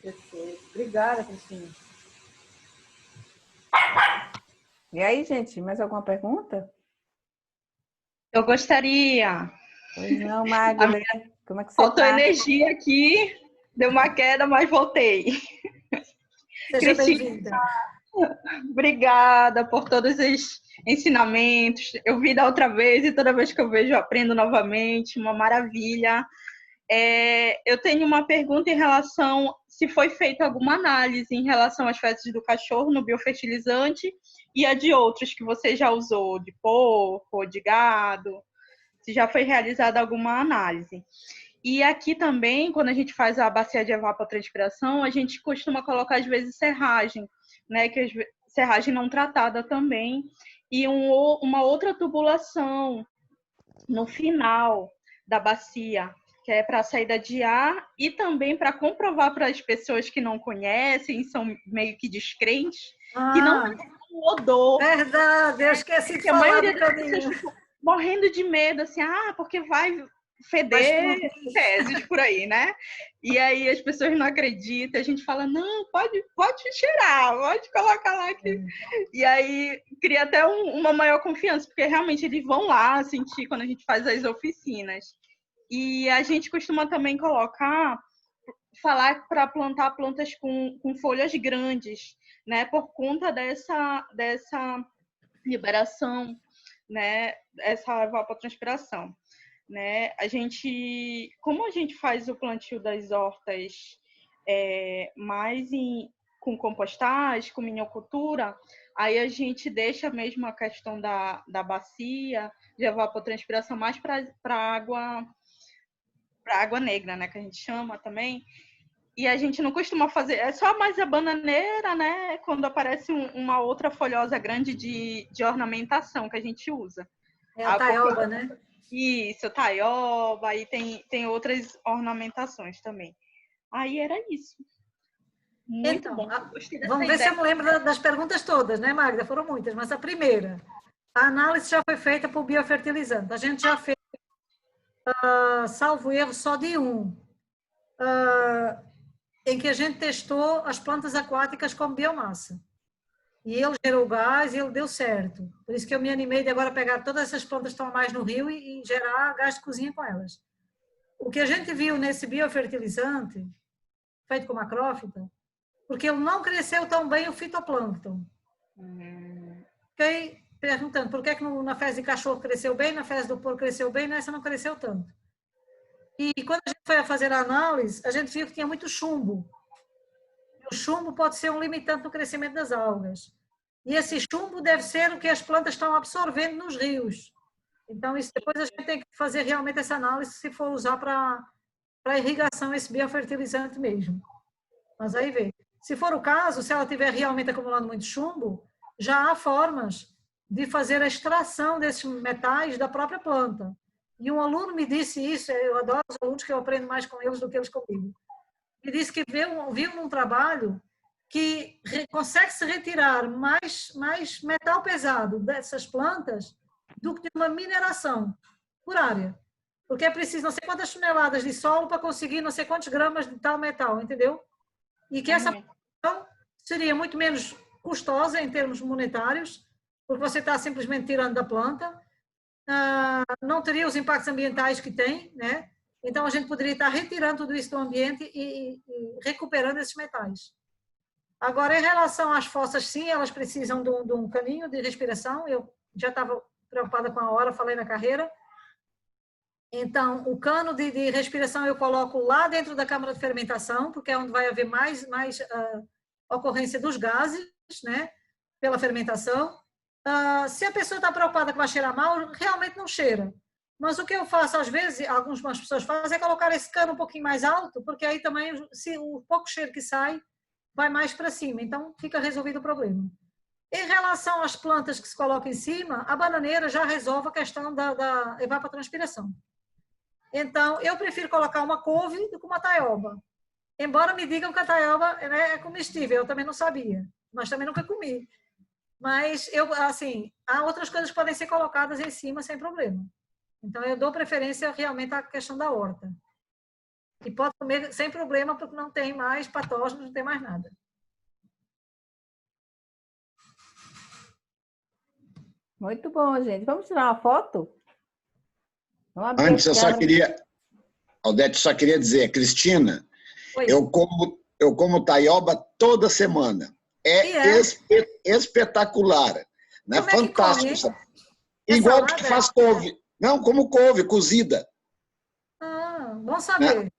Perfeito. Obrigada, Cristina. E aí, gente, mais alguma pergunta? Eu gostaria. Pois não, Magda, como é que você Faltou está? energia aqui, deu uma queda, mas voltei. Seja Cristina, bem-vinda. Obrigada por todos os ensinamentos. Eu vi da outra vez e toda vez que eu vejo eu aprendo novamente, uma maravilha. Eu tenho uma pergunta em relação se foi feita alguma análise em relação às fezes do cachorro no biofertilizante e a de outros que você já usou, de porco, de gado, se já foi realizada alguma análise. E aqui também, quando a gente faz a bacia de evapotranspiração, a gente costuma colocar, às vezes, serragem, né? Que serragem não tratada também, e uma outra tubulação no final da bacia, que é para a saída de ar e também para comprovar para as pessoas que não conhecem, são meio que descrentes, que não tem um odor. Verdade, eu esqueci de Que a falar maioria do das caminho. pessoas ficam morrendo de medo, assim, porque vai feder fezes por aí, né? E aí as pessoas não acreditam, a gente fala, não, pode cheirar, pode colocar lá aqui. E aí cria até uma maior confiança, porque realmente eles vão lá sentir quando a gente faz as oficinas. E a gente costuma também falar para plantar plantas com folhas grandes, né? Por conta dessa liberação, né? Essa evapotranspiração. Né? Como a gente faz o plantio das hortas mais com compostagem, com minhocultura, aí a gente deixa mesmo a questão da bacia de evapotranspiração mais para água negra, né, que a gente chama também. E a gente não costuma fazer, é só mais a bananeira, né, quando aparece uma outra folhosa grande de ornamentação que a gente usa. É a taioba, né? Isso, taioba, e tem outras ornamentações também. Aí era isso. Muito Então, bom. Gostei dessa vamos ver ideia. se eu me lembro das perguntas todas, né, Magda? Foram muitas, mas a primeira, a análise já foi feita por biofertilizante. A gente já fez, salvo erro, só de um, em que a gente testou as plantas aquáticas como biomassa. E ele gerou gás e ele deu certo. Por isso que eu me animei de agora pegar todas essas plantas que estão mais no rio e gerar gás de cozinha com elas. O que a gente viu nesse biofertilizante, feito com macrófita, porque ele não cresceu tão bem o fitoplâncton. Fiquei perguntando por que na fezes de cachorro cresceu bem, na fezes do porco cresceu bem, nessa não cresceu tanto. E quando a gente foi a fazer a análise, a gente viu que tinha muito chumbo. O chumbo pode ser um limitante no crescimento das algas. E esse chumbo deve ser o que as plantas estão absorvendo nos rios. Então, isso depois a gente tem que fazer realmente essa análise se for usar para irrigação esse biofertilizante mesmo. Mas aí vê. Se for o caso, se ela estiver realmente acumulando muito chumbo, já há formas de fazer a extração desses metais da própria planta. E um aluno me disse isso, eu adoro os alunos que eu aprendo mais com eles do que eles comigo. Me disse que viu num trabalho que consegue se retirar mais metal pesado dessas plantas do que de uma mineração por área. Porque é preciso não sei quantas toneladas de solo para conseguir não sei quantos gramas de tal metal, entendeu? E que essa produção seria muito menos custosa em termos monetários, porque você está simplesmente tirando da planta, não teria os impactos ambientais que tem, né? Então a gente poderia estar retirando tudo isso do ambiente e recuperando esses metais. Agora, em relação às fossas, sim, elas precisam de um caninho de respiração. Eu já estava preocupada com a hora, falei na carreira. Então, o cano de respiração eu coloco lá dentro da câmara de fermentação, porque é onde vai haver mais ocorrência dos gases, né, pela fermentação. Se a pessoa está preocupada que vai cheirar mal, realmente não cheira. Mas o que eu faço, às vezes, algumas pessoas fazem, é colocar esse cano um pouquinho mais alto, porque aí também, se o pouco cheiro que sai, vai mais para cima. Então, fica resolvido o problema. Em relação às plantas que se colocam em cima, a bananeira já resolve a questão da evapotranspiração. Então, eu prefiro colocar uma couve do que uma taioba. Embora me digam que a taioba, né, é comestível, eu também não sabia, mas também nunca comi. Mas, assim, há outras coisas que podem ser colocadas em cima sem problema. Então, eu dou preferência realmente à questão da horta. E pode comer sem problema, porque não tem mais patógenos, não tem mais nada. Muito bom, gente. Vamos tirar uma foto? Vamos abrir Antes, Aldete, só queria dizer, Cristina, eu como taioba toda semana. É espetacular. Né? Fantástico. Que come? Igual que faz couve. Não, como couve, cozida. Bom saber. Né?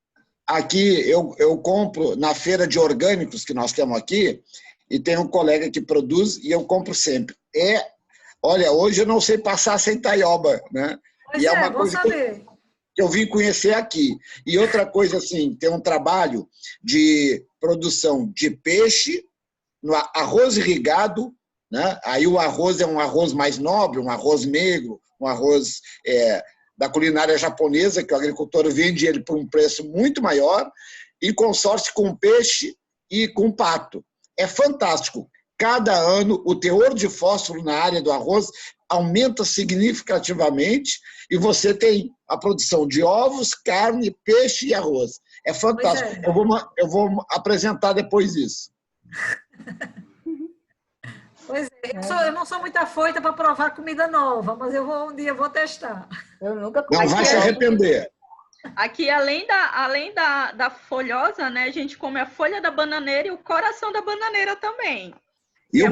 Aqui eu compro na feira de orgânicos que nós temos aqui, e tem um colega que produz e eu compro sempre. Olha, hoje eu não sei passar sem taioba, né? Pois e é uma coisa saber. que eu vim conhecer aqui. E outra coisa, assim, tem um trabalho de produção de peixe, no arroz irrigado, né? Aí o arroz é um arroz mais nobre, um arroz negro, um arroz da culinária japonesa, que o agricultor vende ele por um preço muito maior, em consórcio com peixe e com pato. É fantástico. Cada ano, o teor de fósforo na área do arroz aumenta significativamente e você tem a produção de ovos, carne, peixe e arroz. É fantástico. Eu vou apresentar depois isso. Pois é, eu não sou muito afoita para provar comida nova, mas um dia eu vou testar. Eu nunca comi. Não vai se arrepender. Aqui, além da folhosa, né, a gente come a folha da bananeira e o coração da bananeira também. E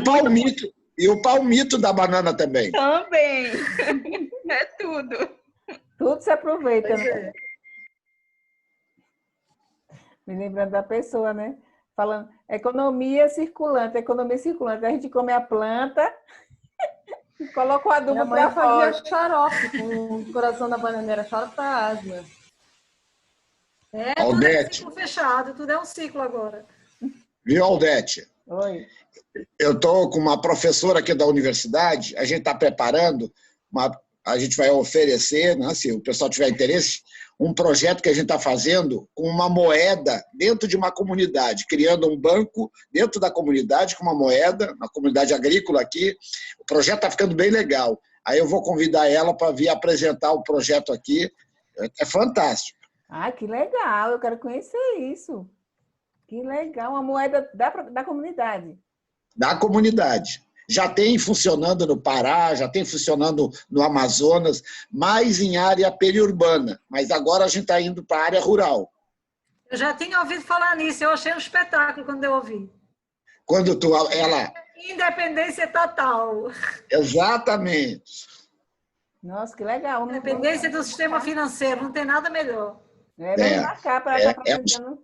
o palmito da banana também. Também. É tudo. Tudo se aproveita, né? Me lembrando da pessoa, né? Falando, Economia circulante, economia circulante. A gente come a planta e coloca o Minha adubo mãe para fora. fazia xarope com o coração da bananeira, xarope para asma. Tudo é um Aldete, ciclo fechado, tudo é um ciclo agora. viu, Aldete? Oi. Eu estou com uma professora aqui da universidade, a gente está preparando, a gente vai oferecer, né, se o pessoal tiver interesse, um projeto que a gente está fazendo com uma moeda dentro de uma comunidade, criando um banco dentro da comunidade com uma moeda, na comunidade agrícola aqui. O projeto está ficando bem legal. Aí eu vou convidar ela para vir apresentar o projeto aqui. É fantástico. Ah, que legal, eu quero conhecer isso. Que legal, uma moeda da comunidade. Da comunidade. Já tem funcionando no Pará, já tem funcionando no Amazonas, mais em área periurbana, mas agora a gente está indo para a área rural. Eu já tinha ouvido falar nisso, eu achei um espetáculo quando eu ouvi. Quando ela... Independência total. Exatamente. Nossa, que legal. Independência do sistema financeiro, não tem nada melhor. Vamos marcar para estar apresentando.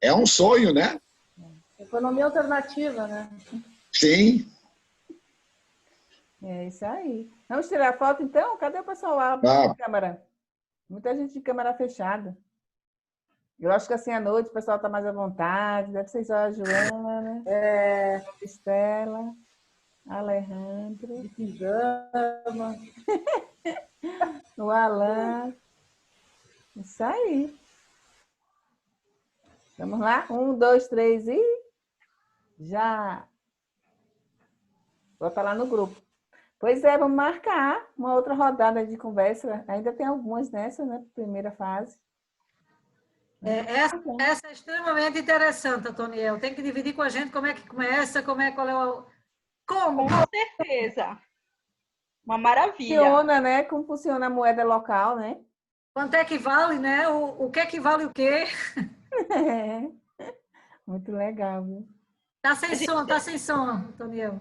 É um sonho, né? Economia alternativa, né? Sim. É isso aí. Vamos tirar foto, então? Cadê o pessoal lá na câmera? Muita gente de câmera fechada. Eu acho que assim à noite o pessoal está mais à vontade. Deve ser só a Joana, Estela, Alejandro, Pijama, o Alan. Isso aí. Vamos lá? 1, 2, 3 e já. Bota lá no grupo. Pois é, vamos marcar uma outra rodada de conversa. Ainda tem algumas nessa, né? Primeira fase. Essa é extremamente interessante, Antoniel. Tem que dividir com a gente como é que começa, qual é o... Como? Com certeza. Uma maravilha. Funciona, né? Como funciona a moeda local, né? Quanto é que vale, né? O que é que vale o quê? É. Muito legal, viu? Tá sem som, Antoniel.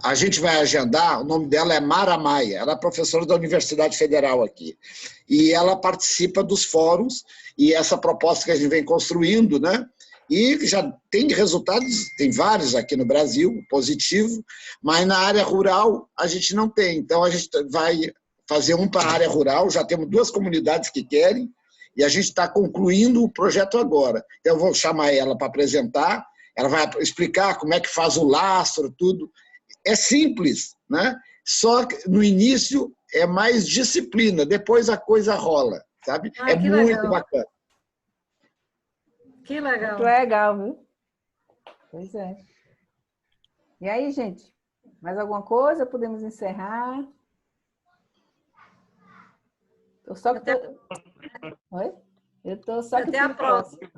A gente vai agendar, o nome dela é Mara Maia, ela é professora da Universidade Federal aqui. E ela participa dos fóruns, e essa proposta que a gente vem construindo, né? E já tem resultados, tem vários aqui no Brasil, positivo, mas na área rural a gente não tem. Então a gente vai fazer um para a área rural, já temos 2 comunidades que querem, e a gente está concluindo o projeto agora. Então eu vou chamar ela para apresentar, ela vai explicar como é que faz o lastro, tudo. É simples, né? Só que no início é mais disciplina, depois a coisa rola, sabe? É muito bacana. Que legal. Muito legal, viu? Pois é. E aí, gente? Mais alguma coisa? Podemos encerrar? Oi? Eu tô só que... Até a próxima.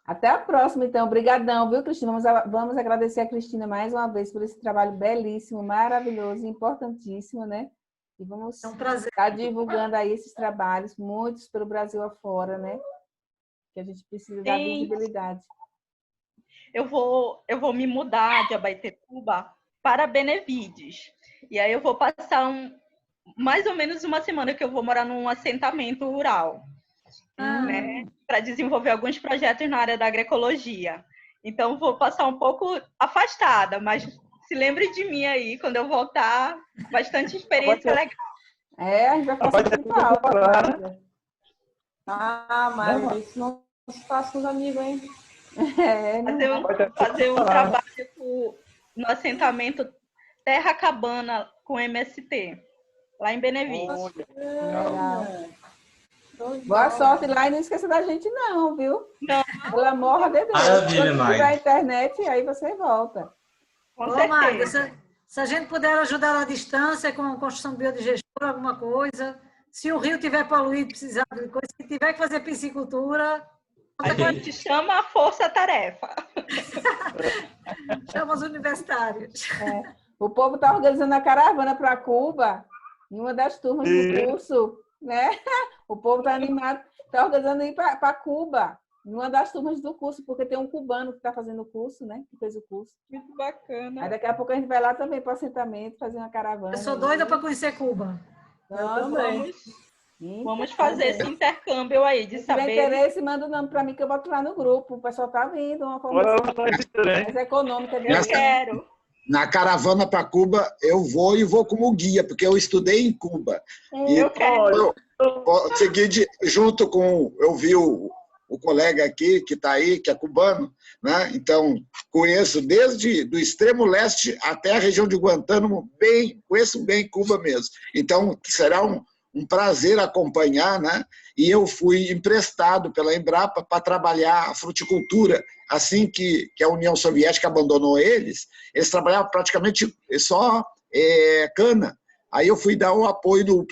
Até a próxima, então. Obrigadão, viu, Cristina? Vamos agradecer a Cristina mais uma vez por esse trabalho belíssimo, maravilhoso, importantíssimo, né? E vamos estar divulgando aí esses trabalhos, muitos pelo Brasil afora, né? Que a gente precisa dar visibilidade. Eu vou me mudar de Abaetetuba para Benevides. E aí eu vou passar mais ou menos uma semana que eu vou morar num assentamento rural. Né, para desenvolver alguns projetos na área da agroecologia. Então, vou passar um pouco afastada, mas se lembre de mim aí, quando eu voltar, bastante experiência legal. A gente vai passar por falta. Mas isso não se faz com os amigos, hein? Fazer um trabalho no assentamento Terra Cabana com MST, lá em Benevides. Boa sorte lá e não esqueça da gente não, viu? Não. Pelo amor de Deus. Maravilha, Quando tiver a internet, aí você volta. Com certeza. Se a gente puder ajudar à distância com a construção de biodigestor, alguma coisa, se o rio tiver poluído, precisar de coisa, se tiver que fazer piscicultura... A gente chama a força-tarefa. Chama os universitários. O povo está organizando a caravana para Cuba, em uma das turmas do curso, né? O povo está animado, está organizando ir para Cuba, em uma das turmas do curso, porque tem um cubano que está fazendo o curso, né? Que fez o curso. Muito bacana. Aí daqui a pouco a gente vai lá também para o assentamento, fazer uma caravana. Eu sou doida para conhecer Cuba. Eu também. Vamos fazer esse intercâmbio aí, de Se tiver saber. interesse, manda o nome para mim que eu boto lá no grupo. O pessoal tá vindo, uma formação mais econômica. Eu quero. Na caravana para Cuba, eu vou e vou como guia, porque eu estudei em Cuba. E Eu quero. segui junto com... Eu vi o colega aqui, que está aí, que é cubano, né? Então, conheço desde do extremo leste até a região de Guantánamo, conheço bem Cuba mesmo. Então, será um prazer acompanhar, né? E eu fui emprestado pela Embrapa para trabalhar a fruticultura. Assim que a União Soviética abandonou eles trabalhavam praticamente só cana. Aí eu fui dar o apoio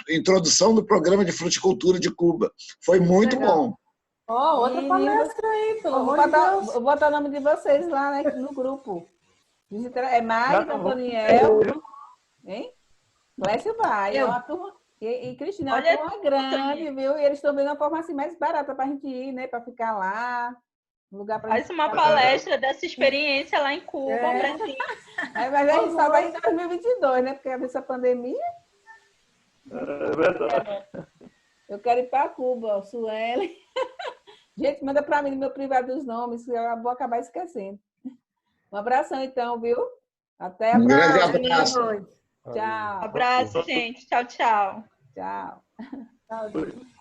introdução do programa de fruticultura de Cuba. Foi muito bom. Outra palestra aí, pelo amor de Deus. Deus. Vou botar o nome de vocês lá, né, no grupo. É Magda, Antoniel, hein? Clécio vai. É uma turma... E Cristina, é uma turma grande, viu? E eles estão vendo uma forma assim mais barata para a gente ir, né? Para ficar lá. Um lugar pra Faz uma palestra dessa experiência lá em Cuba. Mas a gente só vai em 2022, né? Porque essa pandemia. É verdade. Eu quero ir para Cuba, Sueli. Gente, manda para mim no meu privado os nomes, que eu vou acabar esquecendo. Um abração, então, viu? Até a próxima. Um grande abraço. Tchau. Abraço, gente. Tchau, tchau. Tchau. Tchau, gente.